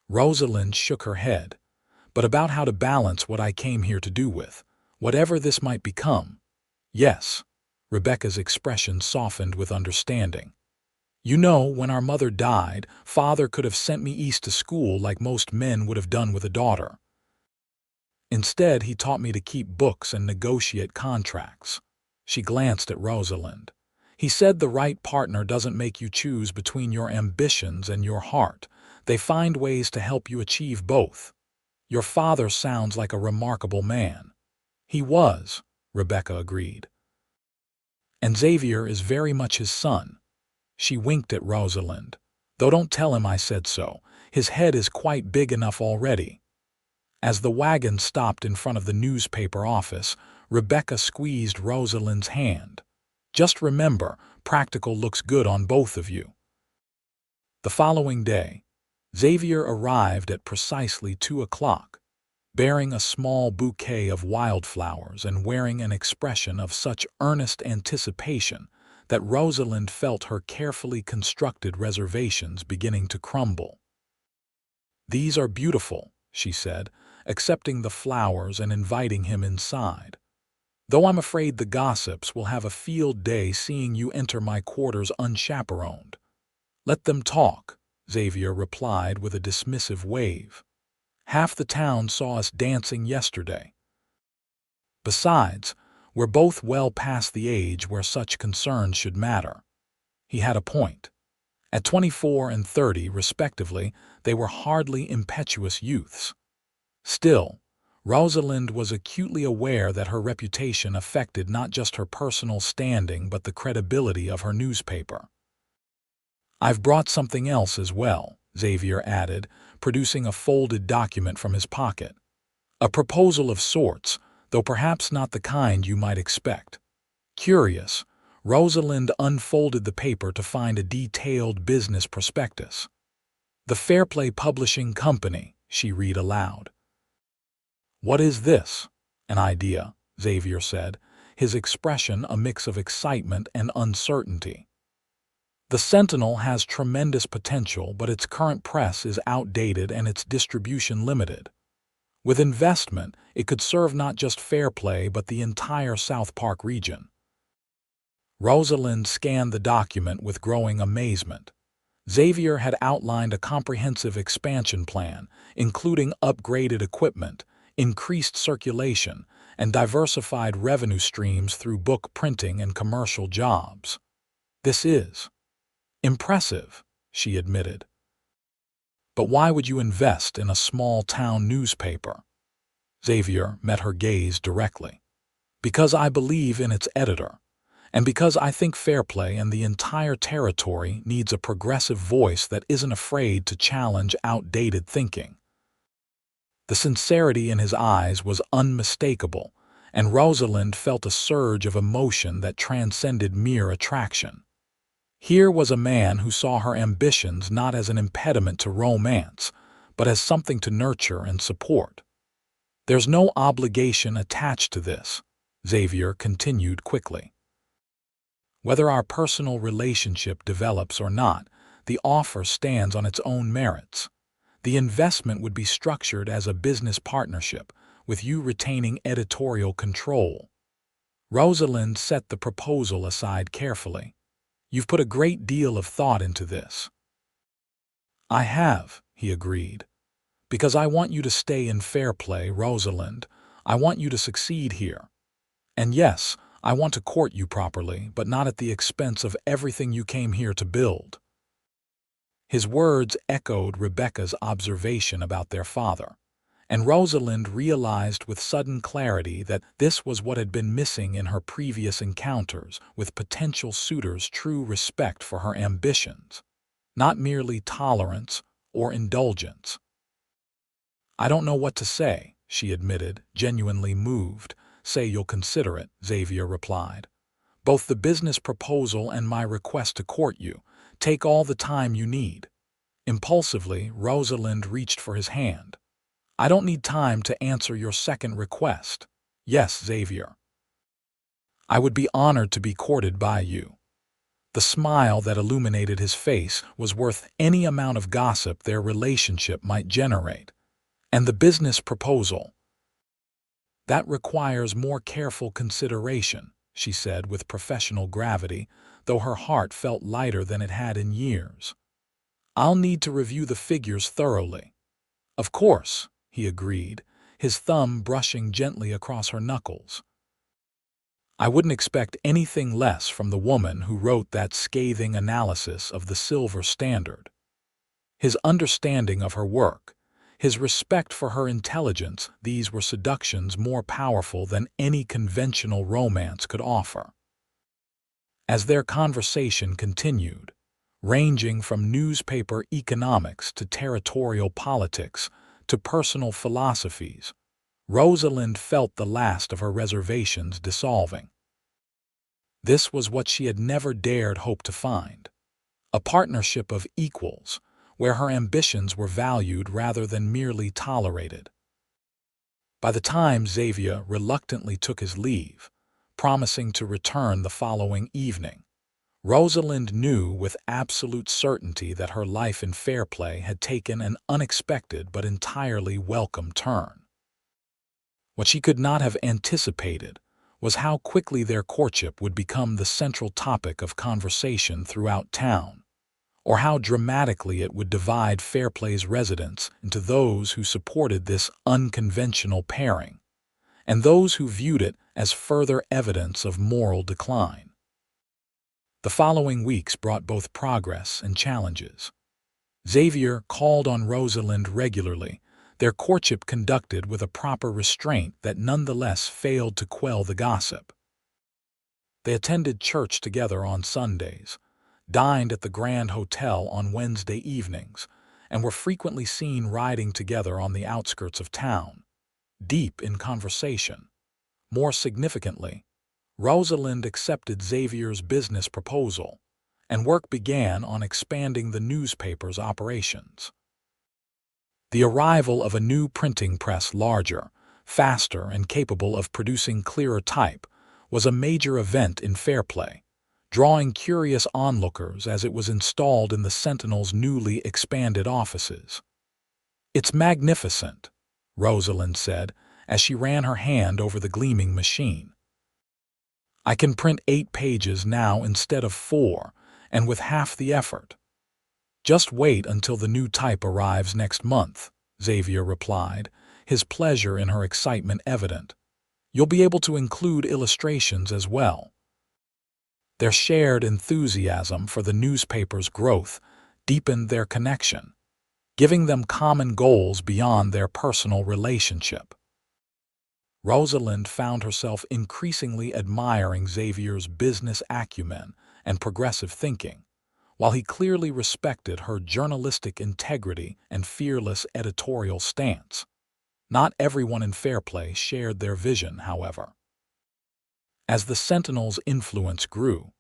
Rosalind shook her head. "But about how to balance what I came here to do with, whatever this might become." "Yes." Rebecca's expression softened with understanding. "You know, when our mother died, Father could have sent me east to school like most men would have done with a daughter. Instead, he taught me to keep books and negotiate contracts." She glanced at Rosalind. "He said the right partner doesn't make you choose between your ambitions and your heart. They find ways to help you achieve both. Your father sounds like a remarkable man." "He was," Rebecca agreed. "And Xavier is very much his son." She winked at Rosalind. "Though don't tell him I said so. His head is quite big enough already." As the wagon stopped in front of the newspaper office, Rebecca squeezed Rosalind's hand. "Just remember, practical looks good on both of you." The following day, Xavier arrived at precisely 2 o'clock, bearing a small bouquet of wildflowers and wearing an expression of such earnest anticipation that Rosalind felt her carefully constructed reservations beginning to crumble. "These are beautiful," she said, accepting the flowers and inviting him inside. "Though I'm afraid the gossips will have a field day seeing you enter my quarters unchaperoned." "Let them talk," Xavier replied with a dismissive wave. "Half the town saw us dancing yesterday. Besides, we're both well past the age where such concerns should matter." He had a point. At 24 and 30, respectively, they were hardly impetuous youths. Still, Rosalind was acutely aware that her reputation affected not just her personal standing but the credibility of her newspaper. "I've brought something else as well," Xavier added, producing a folded document from his pocket. "A proposal of sorts, though perhaps not the kind you might expect." Curious, Rosalind unfolded the paper to find a detailed business prospectus. "The Fairplay Publishing Company," she read aloud. "What is this?" "An idea," Xavier said, his expression a mix of excitement and uncertainty. "The Sentinel has tremendous potential, but its current press is outdated and its distribution limited. With investment, it could serve not just Fairplay but the entire South Park region." Rosalind scanned the document with growing amazement. Xavier had outlined a comprehensive expansion plan, including upgraded equipment, increased circulation, and diversified revenue streams through book printing and commercial jobs. "This is impressive," she admitted. "But why would you invest in a small-town newspaper?" Xavier met her gaze directly. "Because I believe in its editor, and because I think Fairplay and the entire territory needs a progressive voice that isn't afraid to challenge outdated thinking." The sincerity in his eyes was unmistakable, and Rosalind felt a surge of emotion that transcended mere attraction. Here was a man who saw her ambitions not as an impediment to romance, but as something to nurture and support. "There's no obligation attached to this," Xavier continued quickly. Whether our personal relationship develops or not, the offer stands on its own merits. The investment would be structured as a business partnership, with you retaining editorial control. Rosalind set the proposal aside carefully. You've put a great deal of thought into this. I have, he agreed. Because I want you to stay in Fairplay, Rosalind. I want you to succeed here. And yes, I want to court you properly, but not at the expense of everything you came here to build. His words echoed Rebecca's observation about their father, and Rosalind realized with sudden clarity that this was what had been missing in her previous encounters with potential suitors: true respect for her ambitions, not merely tolerance or indulgence. I don't know what to say, she admitted, genuinely moved. Say you'll consider it, Xavier replied. Both the business proposal and my request to court you. Take all the time you need. Impulsively, Rosalind reached for his hand. I don't need time to answer your second request. Yes, Xavier. I would be honored to be courted by you. The smile that illuminated his face was worth any amount of gossip their relationship might generate. And the business proposal? That requires more careful consideration, she said with professional gravity, though her heart felt lighter than it had in years. I'll need to review the figures thoroughly. Of course, he agreed, his thumb brushing gently across her knuckles. I wouldn't expect anything less from the woman who wrote that scathing analysis of the silver standard. His understanding of her work, his respect for her intelligence, these were seductions more powerful than any conventional romance could offer. As their conversation continued, ranging from newspaper economics to territorial politics to personal philosophies, Rosalind felt the last of her reservations dissolving. This was what she had never dared hope to find: a partnership of equals, where her ambitions were valued rather than merely tolerated. By the time Xavier reluctantly took his leave, promising to return the following evening, Rosalind knew with absolute certainty that her life in Fairplay had taken an unexpected but entirely welcome turn. What she could not have anticipated was how quickly their courtship would become the central topic of conversation throughout town, or how dramatically it would divide Fairplay's residents into those who supported this unconventional pairing, and those who viewed it as further evidence of moral decline. The following weeks brought both progress and challenges. Xavier called on Rosalind regularly, their courtship conducted with a proper restraint that nonetheless failed to quell the gossip. They attended church together on Sundays, dined at the Grand Hotel on Wednesday evenings, and were frequently seen riding together on the outskirts of town, deep in conversation. More significantly, Rosalind accepted Xavier's business proposal, and work began on expanding the newspaper's operations. The arrival of a new printing press larger, faster, and capable of producing clearer type was a major event in Fairplay, drawing curious onlookers as it was installed in the Sentinel's newly expanded offices. "It's magnificent," Rosalind said as she ran her hand over the gleaming machine. "I can print 8 pages now instead of 4, and with half the effort." "Just wait until the new type arrives next month," Xavier replied, his pleasure in her excitement evident. "You'll be able to include illustrations as well." Their shared enthusiasm for the newspaper's growth deepened their connection, giving them common goals beyond their personal relationship. Rosalind found herself increasingly admiring Xavier's business acumen and progressive thinking, while he clearly respected her journalistic integrity and fearless editorial stance. Not everyone in Fairplay shared their vision, however. As the Sentinel's influence grew,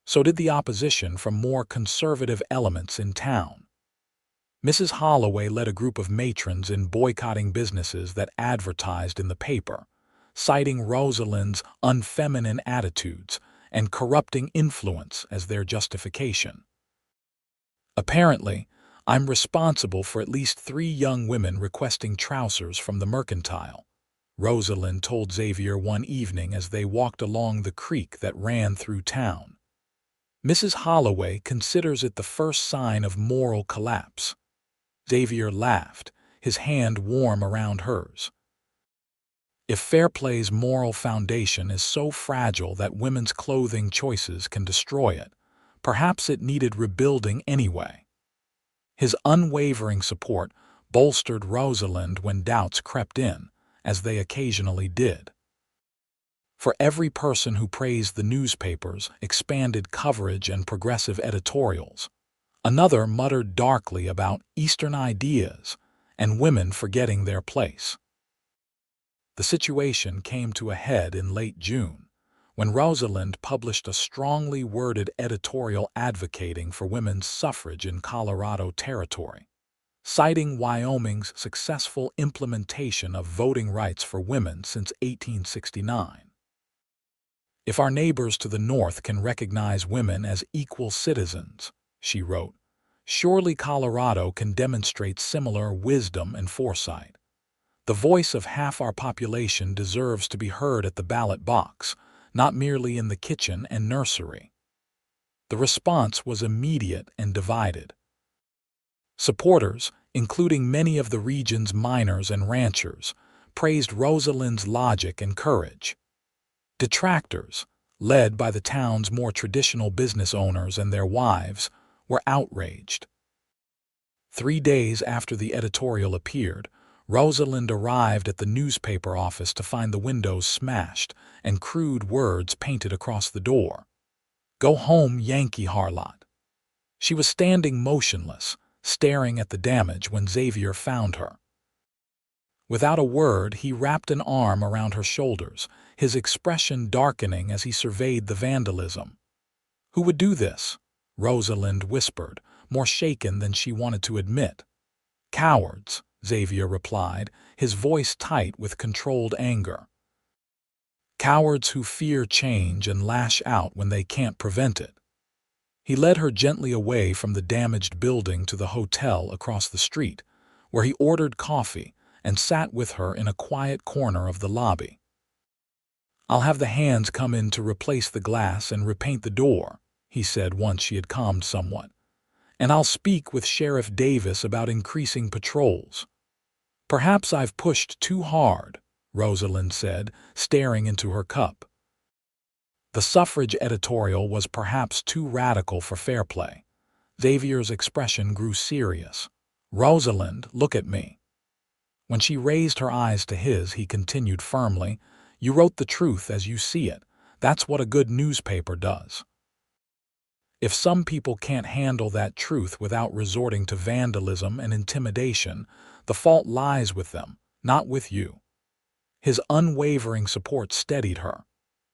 so did the opposition from more conservative elements in town. Mrs. Holloway led a group of matrons in boycotting businesses that advertised in the paper, citing Rosalind's unfeminine attitudes and corrupting influence as their justification. Apparently, I'm responsible for at least 3 young women requesting trousers from the mercantile, Rosalind told Xavier one evening as they walked along the creek that ran through town. Mrs. Holloway considers it the first sign of moral collapse. Xavier laughed, his hand warm around hers. If Fairplay's moral foundation is so fragile that women's clothing choices can destroy it, perhaps it needed rebuilding anyway. His unwavering support bolstered Rosalind when doubts crept in, as they occasionally did. For every person who praised the newspapers, expanded coverage, and progressive editorials, another muttered darkly about Eastern ideas and women forgetting their place. The situation came to a head in late June, when Rosalind published a strongly worded editorial advocating for women's suffrage in Colorado Territory, citing Wyoming's successful implementation of voting rights for women since 1869. If our neighbors to the north can recognize women as equal citizens, she wrote, surely Colorado can demonstrate similar wisdom and foresight. The voice of half our population deserves to be heard at the ballot box, not merely in the kitchen and nursery. The response was immediate and divided. Supporters, including many of the region's miners and ranchers, praised Rosalind's logic and courage. Detractors, led by the town's more traditional business owners and their wives, were outraged. 3 days after the editorial appeared, Rosalind arrived at the newspaper office to find the windows smashed and crude words painted across the door. "Go home, Yankee harlot." She was standing motionless, staring at the damage when Xavier found her. Without a word, he wrapped an arm around her shoulders, his expression darkening as he surveyed the vandalism. "Who would do this?" Rosalind whispered, more shaken than she wanted to admit. "Cowards," Xavier replied, his voice tight with controlled anger. "Cowards who fear change and lash out when they can't prevent it." He led her gently away from the damaged building to the hotel across the street, where he ordered coffee and sat with her in a quiet corner of the lobby. "I'll have the hands come in to replace the glass and repaint the door," he said once she had calmed somewhat. "And I'll speak with Sheriff Davis about increasing patrols." "Perhaps I've pushed too hard," Rosalind said, staring into her cup. The suffrage editorial was perhaps too radical for Fairplay. Xavier's expression grew serious. "Rosalind, look at me." When she raised her eyes to his, he continued firmly, "You wrote the truth as you see it. That's what a good newspaper does. If some people can't handle that truth without resorting to vandalism and intimidation, the fault lies with them, not with you." His unwavering support steadied her.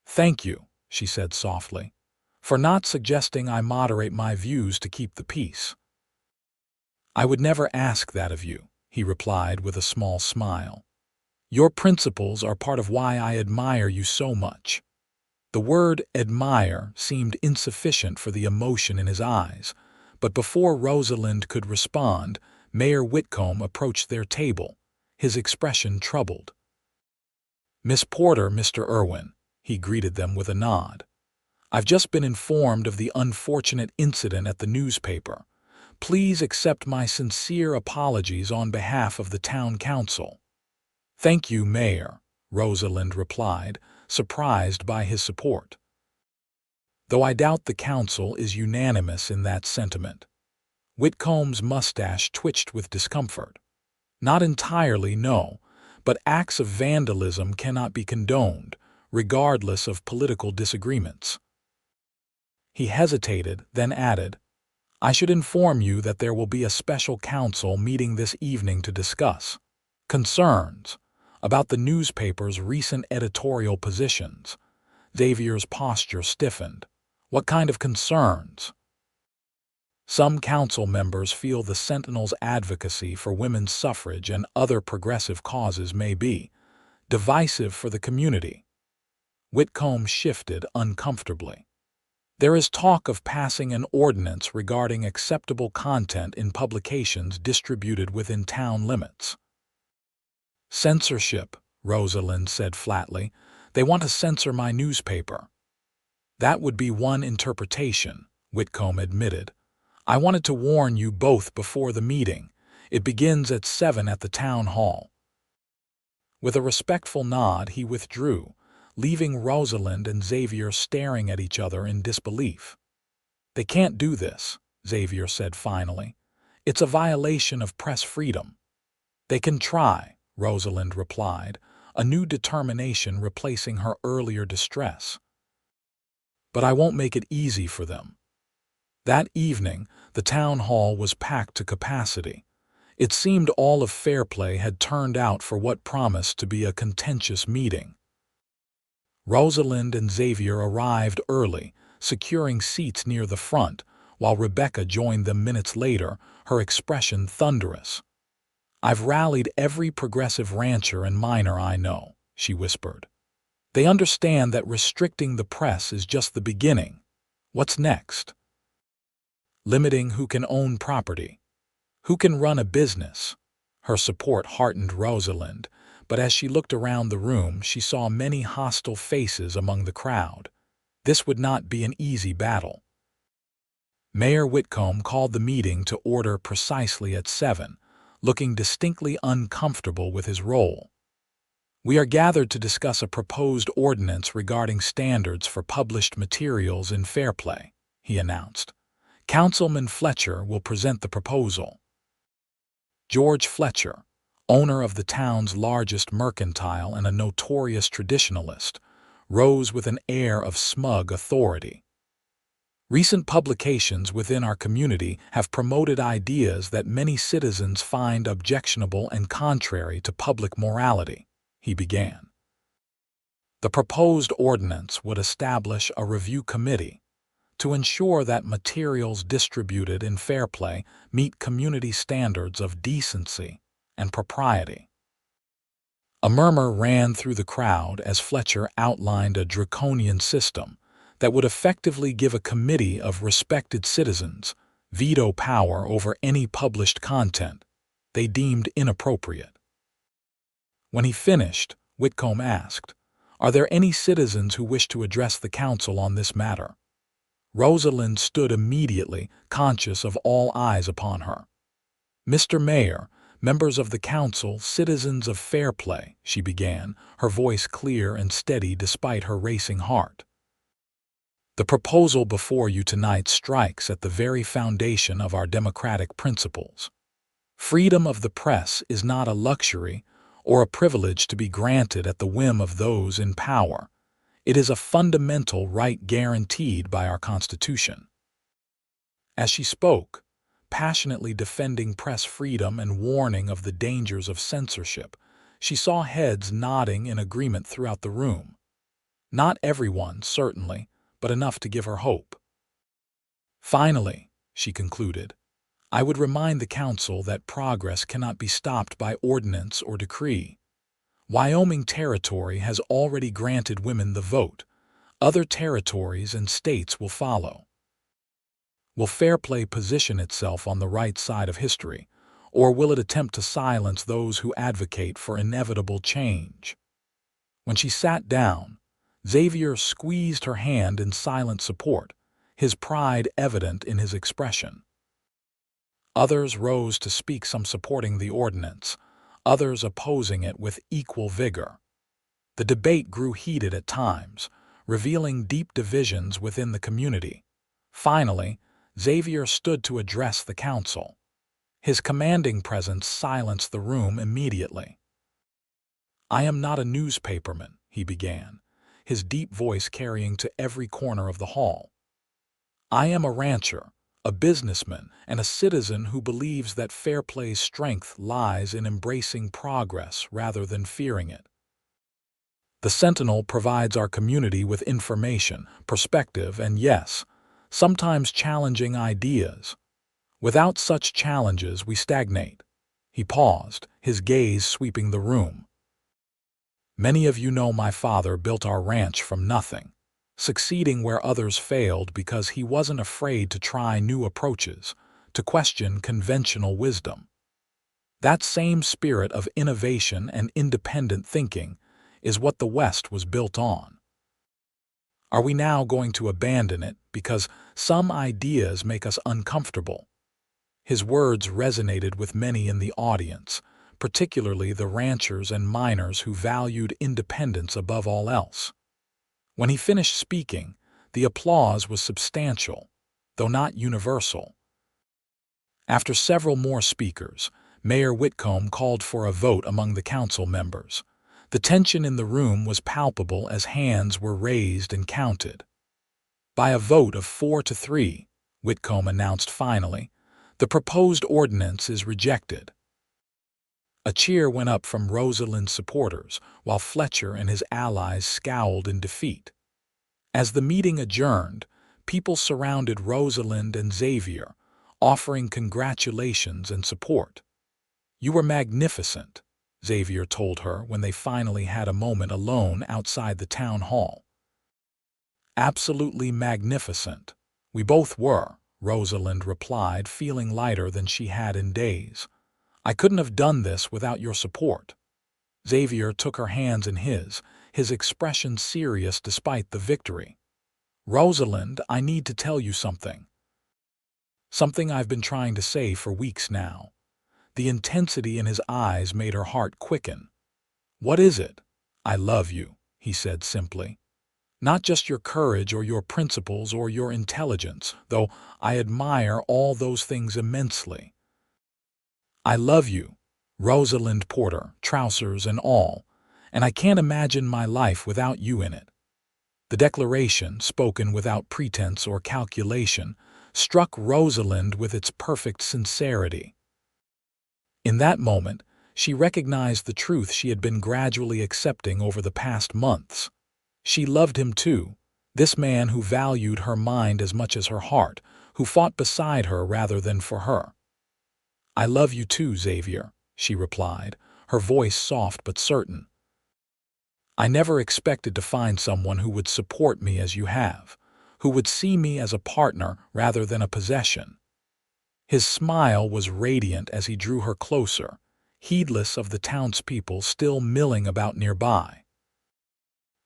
"Thank you," she said softly, "for not suggesting I moderate my views to keep the peace." "I would never ask that of you," he replied with a small smile. "Your principles are part of why I admire you so much." The word admire seemed insufficient for the emotion in his eyes, but before Rosalind could respond, Mayor Whitcomb approached their table, his expression troubled. "Miss Porter, Mr. Irwin," he greeted them with a nod. "I've just been informed of the unfortunate incident at the newspaper. Please accept my sincere apologies on behalf of the town council." "Thank you, Mayor," Rosalind replied, surprised by his support. "Though I doubt the council is unanimous in that sentiment." Whitcomb's mustache twitched with discomfort. "Not entirely, no, but acts of vandalism cannot be condoned, regardless of political disagreements." He hesitated, then added, "I should inform you that there will be a special council meeting this evening to discuss concerns about the newspaper's recent editorial positions." Xavier's posture stiffened. "What kind of concerns?" "Some council members feel the Sentinel's advocacy for women's suffrage and other progressive causes may be divisive for the community." Whitcomb shifted uncomfortably. There is talk of passing an ordinance regarding acceptable content in publications distributed within town limits. Censorship, Rosalind said flatly. They want to censor my newspaper. That would be one interpretation, Whitcomb admitted. I wanted to warn you both before the meeting. It begins at 7 at the town hall. With a respectful nod, he withdrew, leaving Rosalind and Xavier staring at each other in disbelief. They can't do this, Xavier said finally. It's a violation of press freedom. They can try, Rosalind replied, a new determination replacing her earlier distress. But I won't make it easy for them. That evening, the town hall was packed to capacity. It seemed all of Fairplay had turned out for what promised to be a contentious meeting. Rosalind and Xavier arrived early, securing seats near the front, while Rebecca joined them minutes later, her expression thunderous. I've rallied every progressive rancher and miner I know, she whispered. They understand that restricting the press is just the beginning. What's next? Limiting who can own property. Who can run a business? Her support heartened Rosalind, but as she looked around the room, she saw many hostile faces among the crowd. This would not be an easy battle. Mayor Whitcomb called the meeting to order precisely at 7, looking distinctly uncomfortable with his role. We are gathered to discuss a proposed ordinance regarding standards for published materials in Fairplay, he announced. Councilman Fletcher will present the proposal. George Fletcher, owner of the town's largest mercantile and a notorious traditionalist, rose with an air of smug authority. Recent publications within our community have promoted ideas that many citizens find objectionable and contrary to public morality, he began. The proposed ordinance would establish a review committee to ensure that materials distributed in Fairplay meet community standards of decency and propriety. A murmur ran through the crowd as Fletcher outlined a draconian system that would effectively give a committee of respected citizens veto power over any published content they deemed inappropriate. When he finished, Whitcomb asked, "Are there any citizens who wish to address the council on this matter?" Rosalind stood immediately, conscious of all eyes upon her. "Mr. Mayor, members of the council, citizens of Fairplay," she began, her voice clear and steady despite her racing heart. "The proposal before you tonight strikes at the very foundation of our democratic principles. Freedom of the press is not a luxury or a privilege to be granted at the whim of those in power. It is a fundamental right guaranteed by our Constitution." As she spoke, passionately defending press freedom and warning of the dangers of censorship, she saw heads nodding in agreement throughout the room. Not everyone, certainly, but enough to give her hope. "Finally," she concluded, "I would remind the council that progress cannot be stopped by ordinance or decree. Wyoming Territory has already granted women the vote. Other territories and states will follow. Will Fairplay position itself on the right side of history, or will it attempt to silence those who advocate for inevitable change?" When she sat down, Xavier squeezed her hand in silent support, his pride evident in his expression. Others rose to speak, some supporting the ordinance, others opposing it with equal vigor. The debate grew heated at times, revealing deep divisions within the community. Finally, Xavier stood to address the council. His commanding presence silenced the room immediately. "I am not a newspaperman," he began, his deep voice carrying to every corner of the hall. "I am a rancher, a businessman, and a citizen who believes that Fairplay's strength lies in embracing progress rather than fearing it. The Sentinel provides our community with information, perspective, and yes, sometimes challenging ideas. Without such challenges, we stagnate." He paused, his gaze sweeping the room. "Many of you know my father built our ranch from nothing. succeeding where others failed because he wasn't afraid to try new approaches, to question conventional wisdom. That same spirit of innovation and independent thinking is what the West was built on. Are we now going to abandon it because some ideas make us uncomfortable? His words resonated with many in the audience, particularly the ranchers and miners who valued independence above all else. When he finished speaking, the applause was substantial, though not universal. After several more speakers, Mayor Whitcomb called for a vote among the council members. The tension in the room was palpable as hands were raised and counted. By a vote of 4-3, Whitcomb announced finally, the proposed ordinance is rejected. A cheer went up from Rosalind's supporters, while Fletcher and his allies scowled in defeat. As the meeting adjourned, people surrounded Rosalind and Xavier, offering congratulations and support. "You were magnificent," Xavier told her when they finally had a moment alone outside the town hall. "Absolutely magnificent. We both were," Rosalind replied, feeling lighter than she had in days. "I couldn't have done this without your support." Xavier took her hands in his expression serious despite the victory. "Rosalind, I need to tell you something. Something I've been trying to say for weeks now." The intensity in his eyes made her heart quicken. "What is it?" "I love you," he said simply. "Not just your courage or your principles or your intelligence, though I admire all those things immensely. I love you, Rosalind Porter, trousers and all, and I can't imagine my life without you in it." The declaration, spoken without pretense or calculation, struck Rosalind with its perfect sincerity. In that moment, she recognized the truth she had been gradually accepting over the past months. She loved him too, this man who valued her mind as much as her heart, who fought beside her rather than for her. "I love you too, Xavier," she replied, her voice soft but certain. "I never expected to find someone who would support me as you have, who would see me as a partner rather than a possession." His smile was radiant as he drew her closer, heedless of the townspeople still milling about nearby.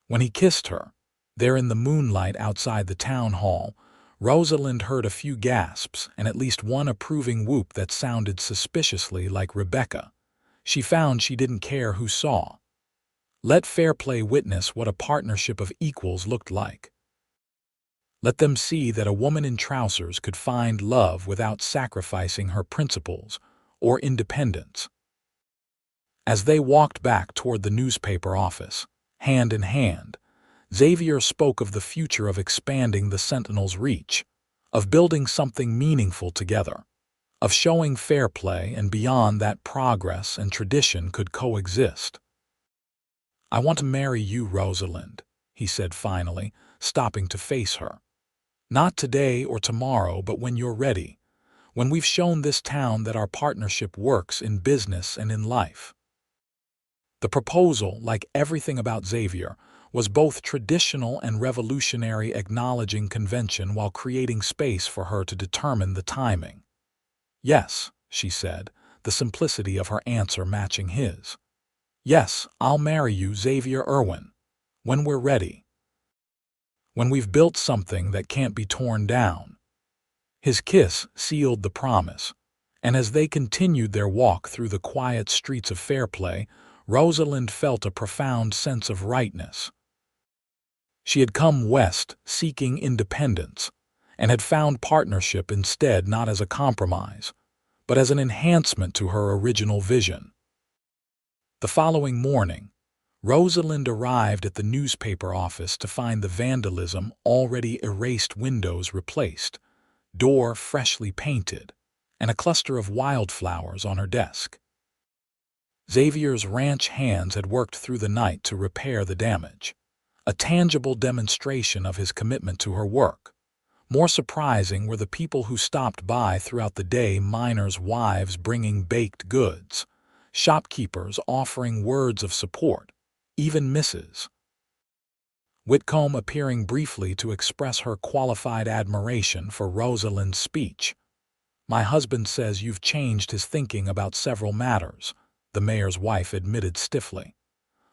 When he kissed her, there in the moonlight outside the town hall, Rosalind heard a few gasps and at least one approving whoop that sounded suspiciously like Rebecca. She found she didn't care who saw. Let Fairplay witness what a partnership of equals looked like. Let them see that a woman in trousers could find love without sacrificing her principles or independence. As they walked back toward the newspaper office, hand in hand, Xavier spoke of the future of expanding the Sentinel's reach, of building something meaningful together, of showing fair play and beyond that progress and tradition could coexist. "I want to marry you, Rosalind," he said finally, stopping to face her. "Not today or tomorrow, but when you're ready, when we've shown this town that our partnership works in business and in life." The proposal, like everything about Xavier, was both traditional and revolutionary, acknowledging convention while creating space for her to determine the timing. "Yes," she said, the simplicity of her answer matching his. "Yes, I'll marry you, Xavier Irwin, when we're ready. When we've built something that can't be torn down." His kiss sealed the promise, and as they continued their walk through the quiet streets of Fairplay, Rosalind felt a profound sense of rightness. She had come west seeking independence, and had found partnership instead, not as a compromise, but as an enhancement to her original vision. The following morning, Rosalind arrived at the newspaper office to find the vandalism, already erased windows replaced, door freshly painted, and a cluster of wildflowers on her desk. Xavier's ranch hands had worked through the night to repair the damage, a tangible demonstration of his commitment to her work. More surprising were the people who stopped by throughout the day, miners' wives bringing baked goods, shopkeepers offering words of support, even Mrs. Whitcomb appearing briefly to express her qualified admiration for Rosalind's speech. "My husband says you've changed his thinking about several matters," the mayor's wife admitted stiffly.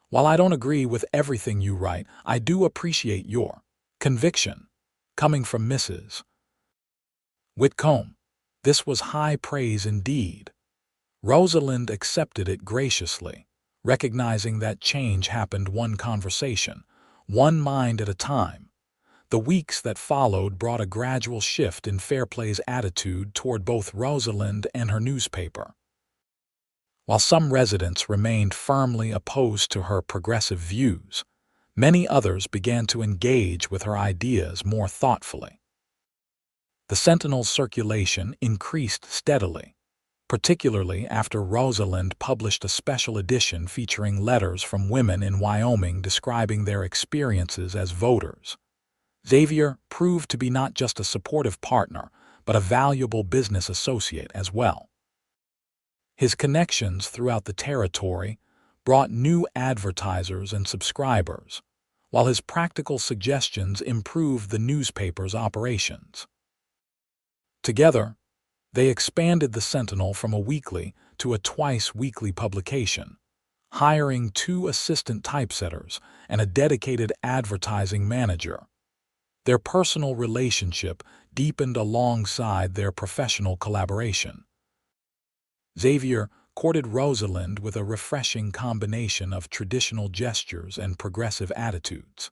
"While I don't agree with everything you write, I do appreciate your conviction." Coming from Mrs. Whitcomb, this was high praise indeed. Rosalind accepted it graciously, recognizing that change happened one conversation, one mind at a time. The weeks that followed brought a gradual shift in Fairplay's attitude toward both Rosalind and her newspaper. While some residents remained firmly opposed to her progressive views, many others began to engage with her ideas more thoughtfully. The Sentinel's circulation increased steadily, particularly after Rosalind published a special edition featuring letters from women in Wyoming describing their experiences as voters. Xavier proved to be not just a supportive partner, but a valuable business associate as well. His connections throughout the territory brought new advertisers and subscribers, while his practical suggestions improved the newspaper's operations. Together, they expanded the Sentinel from a weekly to a twice-weekly publication, hiring 2 assistant typesetters and a dedicated advertising manager. Their personal relationship deepened alongside their professional collaboration. Xavier courted Rosalind with a refreshing combination of traditional gestures and progressive attitudes.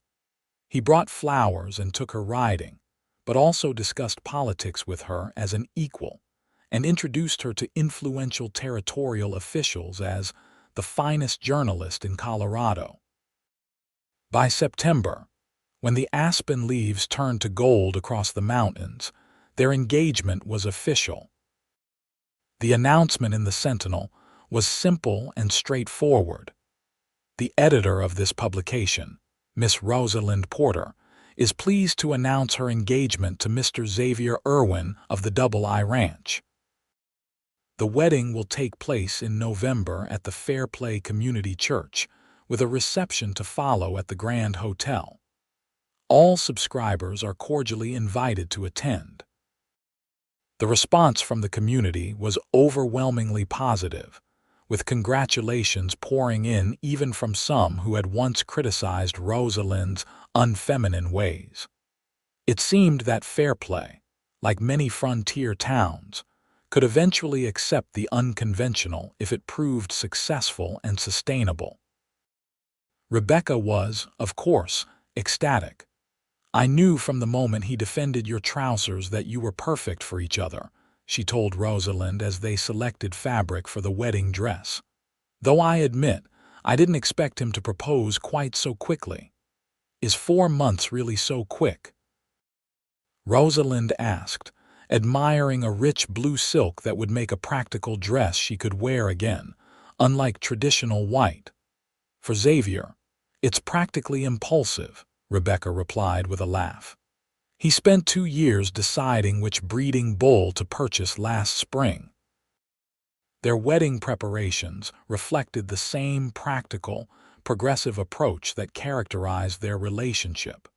He brought flowers and took her riding, but also discussed politics with her as an equal, and introduced her to influential territorial officials as the finest journalist in Colorado. By September, when the aspen leaves turned to gold across the mountains, their engagement was official. The announcement in the Sentinel was simple and straightforward. The editor of this publication, Miss Rosalind Porter, is pleased to announce her engagement to Mr. Xavier Irwin of the Double I Ranch. The wedding will take place in November at the Fairplay Community Church, with a reception to follow at the Grand Hotel. All subscribers are cordially invited to attend. The response from the community was overwhelmingly positive, with congratulations pouring in even from some who had once criticized Rosalind's unfeminine ways. It seemed that Fairplay, like many frontier towns, could eventually accept the unconventional if it proved successful and sustainable. Rebecca was, of course, ecstatic. "I knew from the moment he defended your trousers that you were perfect for each other," she told Rosalind as they selected fabric for the wedding dress. "Though I admit, I didn't expect him to propose quite so quickly." "Is 4 months really so quick?" Rosalind asked, admiring a rich blue silk that would make a practical dress she could wear again, unlike traditional white. "For Xavier, it's practically impulsive," Rebecca replied with a laugh. "He spent 2 years deciding which breeding bull to purchase last spring." Their wedding preparations reflected the same practical, progressive approach that characterized their relationship.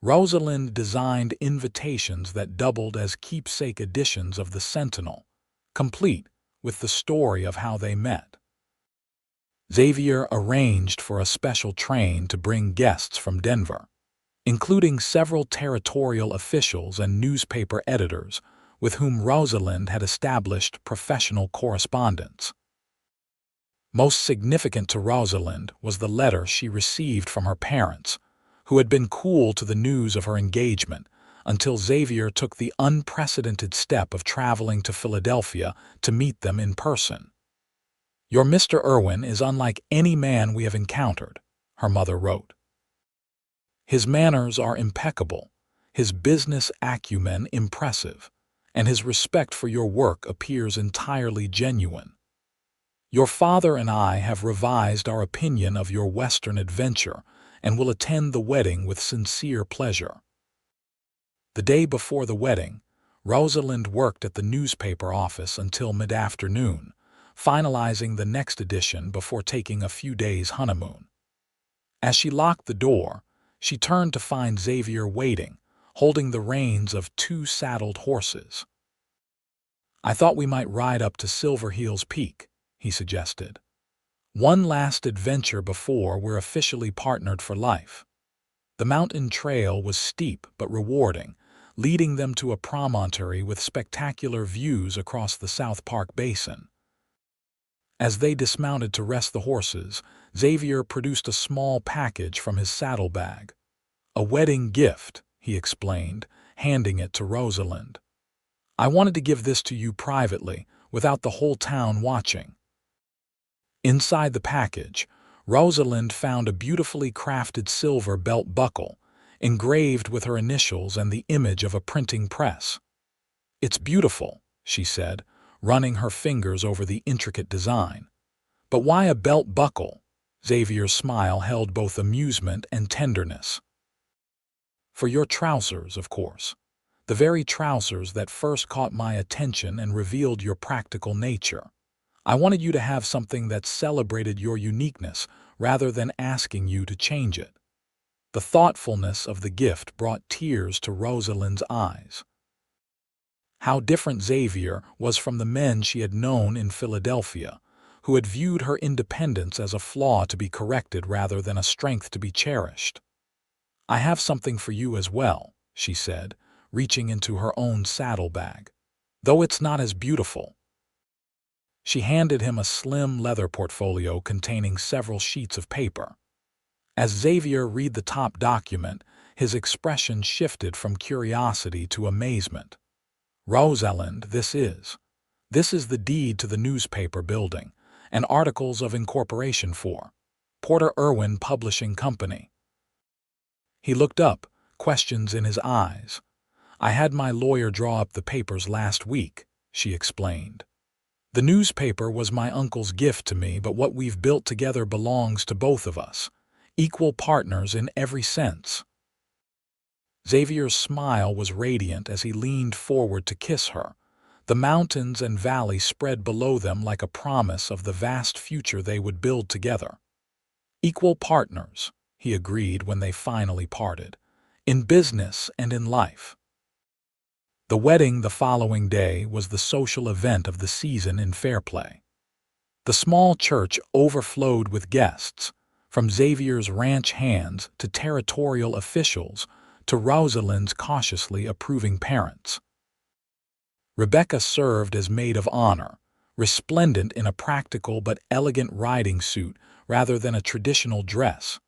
Rosalind designed invitations that doubled as keepsake editions of the Sentinel, complete with the story of how they met. Xavier arranged for a special train to bring guests from Denver, including several territorial officials and newspaper editors with whom Rosalind had established professional correspondence. Most significant to Rosalind was the letter she received from her parents, who had been cool to the news of her engagement until Xavier took the unprecedented step of traveling to Philadelphia to meet them in person. "Your Mr. Irwin is unlike any man we have encountered," her mother wrote. "His manners are impeccable, his business acumen impressive, and his respect for your work appears entirely genuine. Your father and I have revised our opinion of your Western adventure and will attend the wedding with sincere pleasure." The day before the wedding, Rosalind worked at the newspaper office until mid-afternoon, finalizing the next edition before taking a few days' honeymoon. As she locked the door, She turned to find Xavier waiting, holding the reins of two saddled horses. "I thought we might ride up to Silver Heels Peak," he suggested. "One last adventure before we're officially partnered for life." The mountain trail was steep but rewarding, leading them to a promontory with spectacular views across the South Park Basin. As they dismounted to rest the horses, Xavier produced a small package from his saddlebag. "A wedding gift," he explained, handing it to Rosalind. "I wanted to give this to you privately, without the whole town watching." Inside the package, Rosalind found a beautifully crafted silver belt buckle, engraved with her initials and the image of a printing press. "It's beautiful," she said, running her fingers over the intricate design. "But why a belt buckle?" Xavier's smile held both amusement and tenderness. "For your trousers, of course. The very trousers that first caught my attention and revealed your practical nature. I wanted you to have something that celebrated your uniqueness rather than asking you to change it." The thoughtfulness of the gift brought tears to Rosalind's eyes. How different Xavier was from the men she had known in Philadelphia, who had viewed her independence as a flaw to be corrected rather than a strength to be cherished. "I have something for you as well," she said, reaching into her own saddlebag. "Though it's not as beautiful." She handed him a slim leather portfolio containing several sheets of paper. As Xavier read the top document, his expression shifted from curiosity to amazement. "Rosalind, this is the deed to the newspaper building and articles of incorporation for Porter Irwin Publishing Company." He looked up, questions in his eyes. "I had my lawyer draw up the papers last week," she explained. "The newspaper was my uncle's gift to me, but what we've built together belongs to both of us, equal partners in every sense." Xavier's smile was radiant as he leaned forward to kiss her. The mountains and valley spread below them like a promise of the vast future they would build together. "Equal partners," he agreed when they finally parted, "in business and in life." The wedding the following day was the social event of the season in Fairplay. The small church overflowed with guests, from Xavier's ranch hands to territorial officials to Rosalind's cautiously approving parents. Rebecca served as maid of honor, resplendent in a practical but elegant riding suit rather than a traditional dress.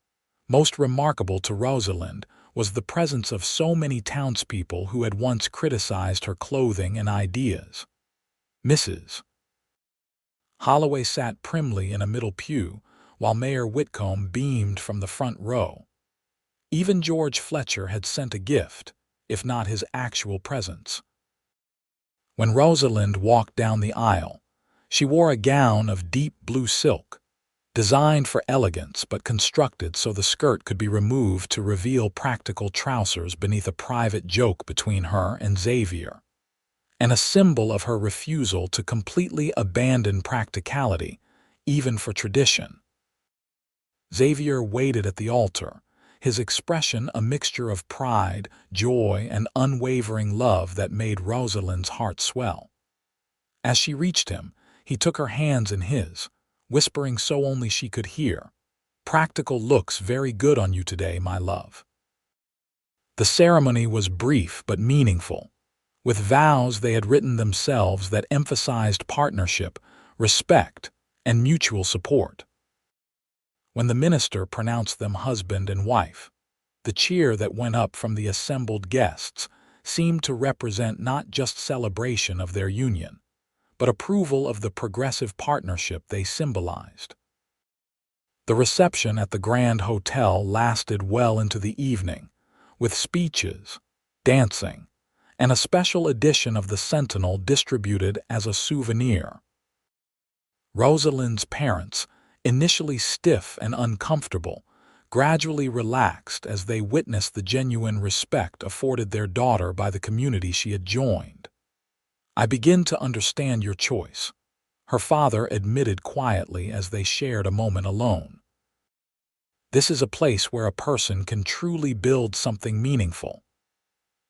Most remarkable to Rosalind was the presence of so many townspeople who had once criticized her clothing and ideas. Mrs. Holloway sat primly in a middle pew, while Mayor Whitcomb beamed from the front row. Even George Fletcher had sent a gift, if not his actual presence. When Rosalind walked down the aisle, she wore a gown of deep blue silk, designed for elegance but constructed so the skirt could be removed to reveal practical trousers beneath a private joke between her and Xavier, and a symbol of her refusal to completely abandon practicality, even for tradition. Xavier waited at the altar, his expression a mixture of pride, joy, and unwavering love that made Rosalind's heart swell. As she reached him, he took her hands in his, whispering so only she could hear, "Practical looks very good on you today, my love." The ceremony was brief but meaningful, with vows they had written themselves that emphasized partnership, respect, and mutual support. When the minister pronounced them husband and wife, the cheer that went up from the assembled guests seemed to represent not just celebration of their union, but approval of the progressive partnership they symbolized. The reception at the Grand Hotel lasted well into the evening, with speeches, dancing, and a special edition of the Sentinel distributed as a souvenir. Rosalind's parents, initially stiff and uncomfortable, gradually relaxed as they witnessed the genuine respect afforded their daughter by the community she had joined. "I begin to understand your choice," her father admitted quietly as they shared a moment alone. This is a place where a person can truly build something meaningful.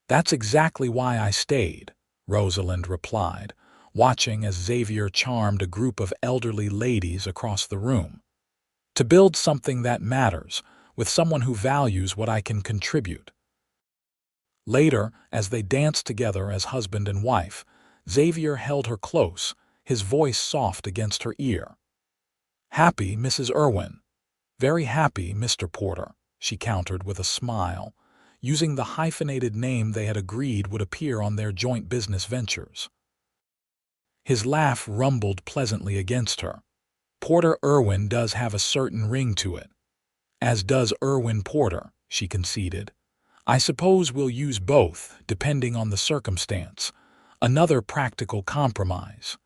That's exactly why I stayed, Rosalind replied, watching as Xavier charmed a group of elderly ladies across the room. To build something that matters, with someone who values what I can contribute. Later, as they danced together as husband and wife, Xavier held her close, his voice soft against her ear. "Happy, Mrs. Irwin." "Very happy, Mr. Porter," she countered with a smile, using the hyphenated name they had agreed would appear on their joint business ventures. His laugh rumbled pleasantly against her. "Porter Irwin does have a certain ring to it." "As does Irwin Porter," she conceded. "I suppose we'll use both, depending on the circumstance. Another practical compromise."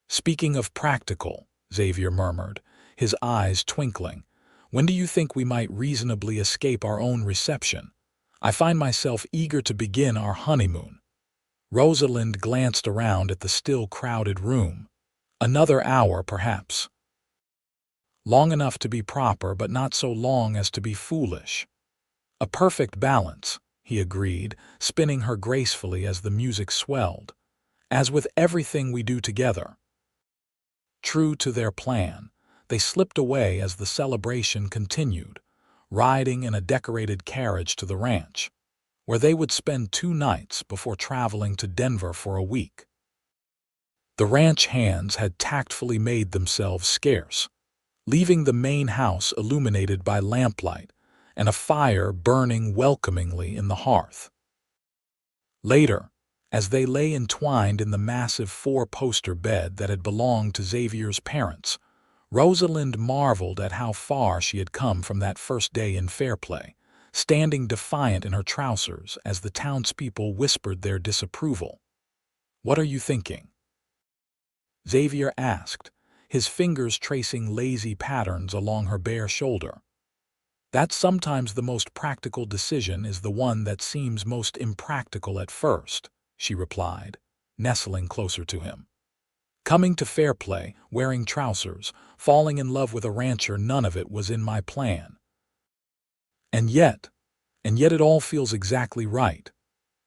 "Speaking of practical," Xavier murmured, his eyes twinkling, "when do you think we might reasonably escape our own reception? I find myself eager to begin our honeymoon." Rosalind glanced around at the still crowded room. "Another hour, perhaps." "Long enough to be proper, but not so long as to be foolish." "A perfect balance," he agreed, spinning her gracefully as the music swelled. "As with everything we do together." True to their plan, they slipped away as the celebration continued, riding in a decorated carriage to the ranch, where they would spend 2 nights before traveling to Denver for a week. The ranch hands had tactfully made themselves scarce, leaving the main house illuminated by lamplight and a fire burning welcomingly in the hearth. Later, as they lay entwined in the massive 4-poster bed that had belonged to Xavier's parents, Rosalind marveled at how far she had come from that first day in Fairplay, standing defiant in her trousers as the townspeople whispered their disapproval. "What are you thinking?" Xavier asked, his fingers tracing lazy patterns along her bare shoulder. "That sometimes the most practical decision is the one that seems most impractical at first," she replied, nestling closer to him. "Coming to Fairplay, wearing trousers, falling in love with a rancher, none of it was in my plan. And yet it all feels exactly right."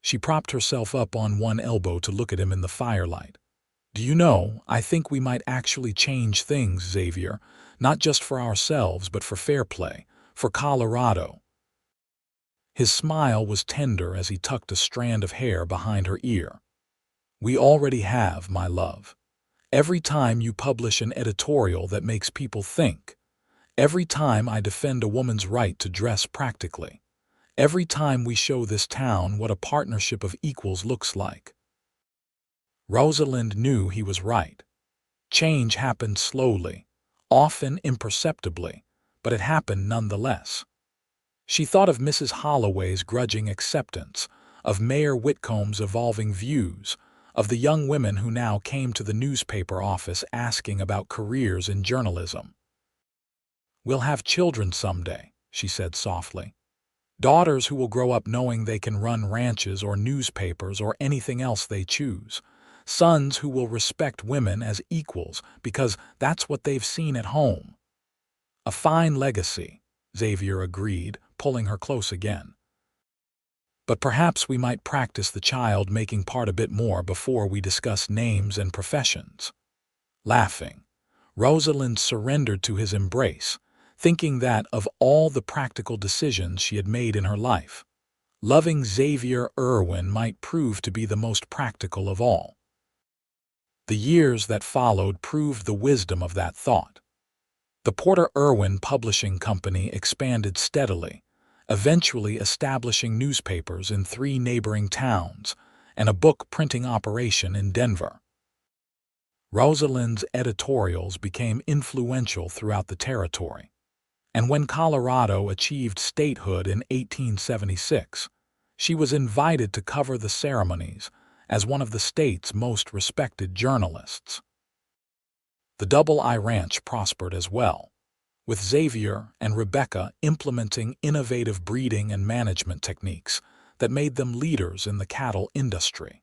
She propped herself up on one elbow to look at him in the firelight. "Do you know, I think we might actually change things, Xavier, not just for ourselves but for Fairplay, for Colorado." His smile was tender as he tucked a strand of hair behind her ear. "We already have, my love. Every time you publish an editorial that makes people think, every time I defend a woman's right to dress practically, every time we show this town what a partnership of equals looks like." Rosalind knew he was right. Change happened slowly, often imperceptibly, but it happened nonetheless. She thought of Mrs. Holloway's grudging acceptance, of Mayor Whitcomb's evolving views, of the young women who now came to the newspaper office asking about careers in journalism. "We'll have children someday," she said softly. "Daughters who will grow up knowing they can run ranches or newspapers or anything else they choose. Sons who will respect women as equals because that's what they've seen at home." "A fine legacy," Xavier agreed, pulling her close again. "But perhaps we might practice the child-making part a bit more before we discuss names and professions." Laughing, Rosalind surrendered to his embrace, thinking that of all the practical decisions she had made in her life, loving Xavier Irwin might prove to be the most practical of all. The years that followed proved the wisdom of that thought. The Porter Irwin Publishing Company expanded steadily, eventually establishing newspapers in 3 neighboring towns and a book printing operation in Denver. Rosalind's editorials became influential throughout the territory, and when Colorado achieved statehood in 1876, she was invited to cover the ceremonies as one of the state's most respected journalists. The Double I Ranch prospered as well, with Xavier and Rebecca implementing innovative breeding and management techniques that made them leaders in the cattle industry.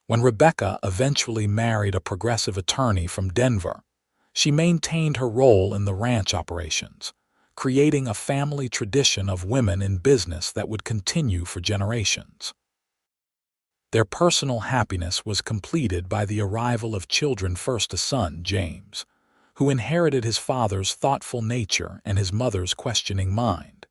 When Rebecca eventually married a progressive attorney from Denver, she maintained her role in the ranch operations, creating a family tradition of women in business that would continue for generations. Their personal happiness was completed by the arrival of children, first a son, James, who inherited his father's thoughtful nature and his mother's questioning mind,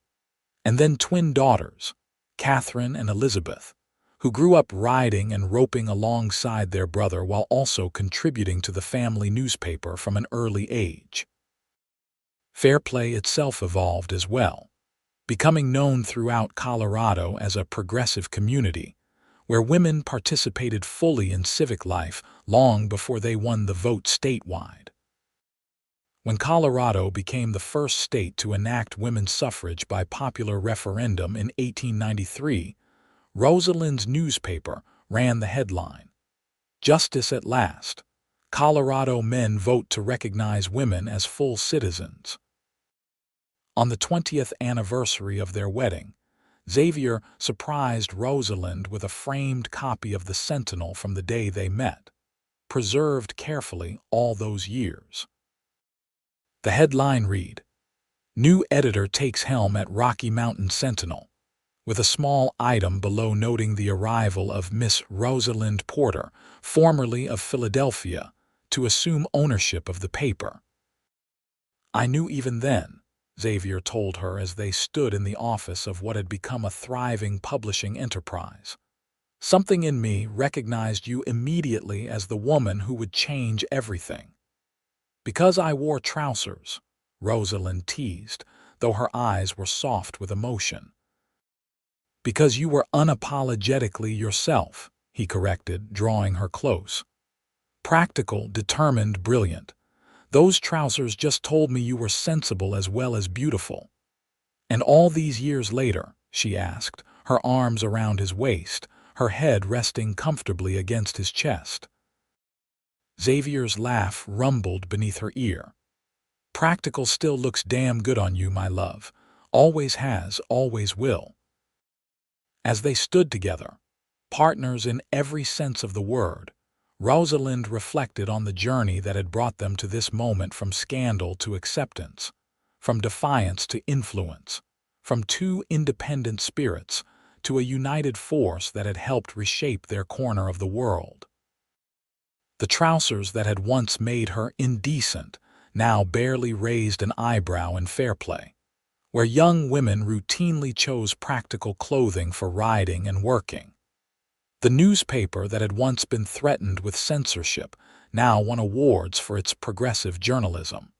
and then twin daughters, Catherine and Elizabeth, who grew up riding and roping alongside their brother while also contributing to the family newspaper from an early age. Fairplay itself evolved as well, becoming known throughout Colorado as a progressive community, where women participated fully in civic life long before they won the vote statewide. When Colorado became the first state to enact women's suffrage by popular referendum in 1893, Rosalind's newspaper ran the headline, "Justice at Last. Colorado men vote to recognize women as full citizens." On the 20th anniversary of their wedding, Xavier surprised Rosalind with a framed copy of the Sentinel from the day they met, preserved carefully all those years. The headline read, "New editor takes helm at Rocky Mountain Sentinel," with a small item below noting the arrival of Miss Rosalind Porter, formerly of Philadelphia, to assume ownership of the paper. "I knew even then," Xavier told her as they stood in the office of what had become a thriving publishing enterprise. "Something in me recognized you immediately as the woman who would change everything." "Because I wore trousers," Rosalind teased, though her eyes were soft with emotion. "Because you were unapologetically yourself," he corrected, drawing her close. "Practical, determined, brilliant. Those trousers just told me you were sensible as well as beautiful." "And all these years later?" she asked, her arms around his waist, her head resting comfortably against his chest. Xavier's laugh rumbled beneath her ear. "Practical still looks damn good on you, my love. Always has, always will." As they stood together, partners in every sense of the word, Rosalind reflected on the journey that had brought them to this moment, from scandal to acceptance, from defiance to influence, from two independent spirits to a united force that had helped reshape their corner of the world. The trousers that had once made her indecent now barely raised an eyebrow in Fairplay, where young women routinely chose practical clothing for riding and working. The newspaper that had once been threatened with censorship now won awards for its progressive journalism.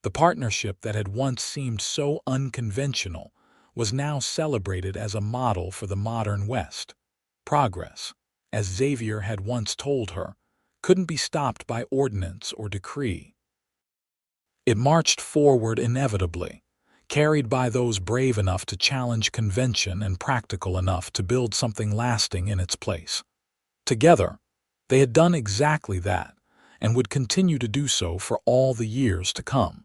The partnership that had once seemed so unconventional was now celebrated as a model for the modern West. Progress, as Xavier had once told her, couldn't be stopped by ordinance or decree. It marched forward inevitably, carried by those brave enough to challenge convention and practical enough to build something lasting in its place. Together, they had done exactly that, and would continue to do so for all the years to come.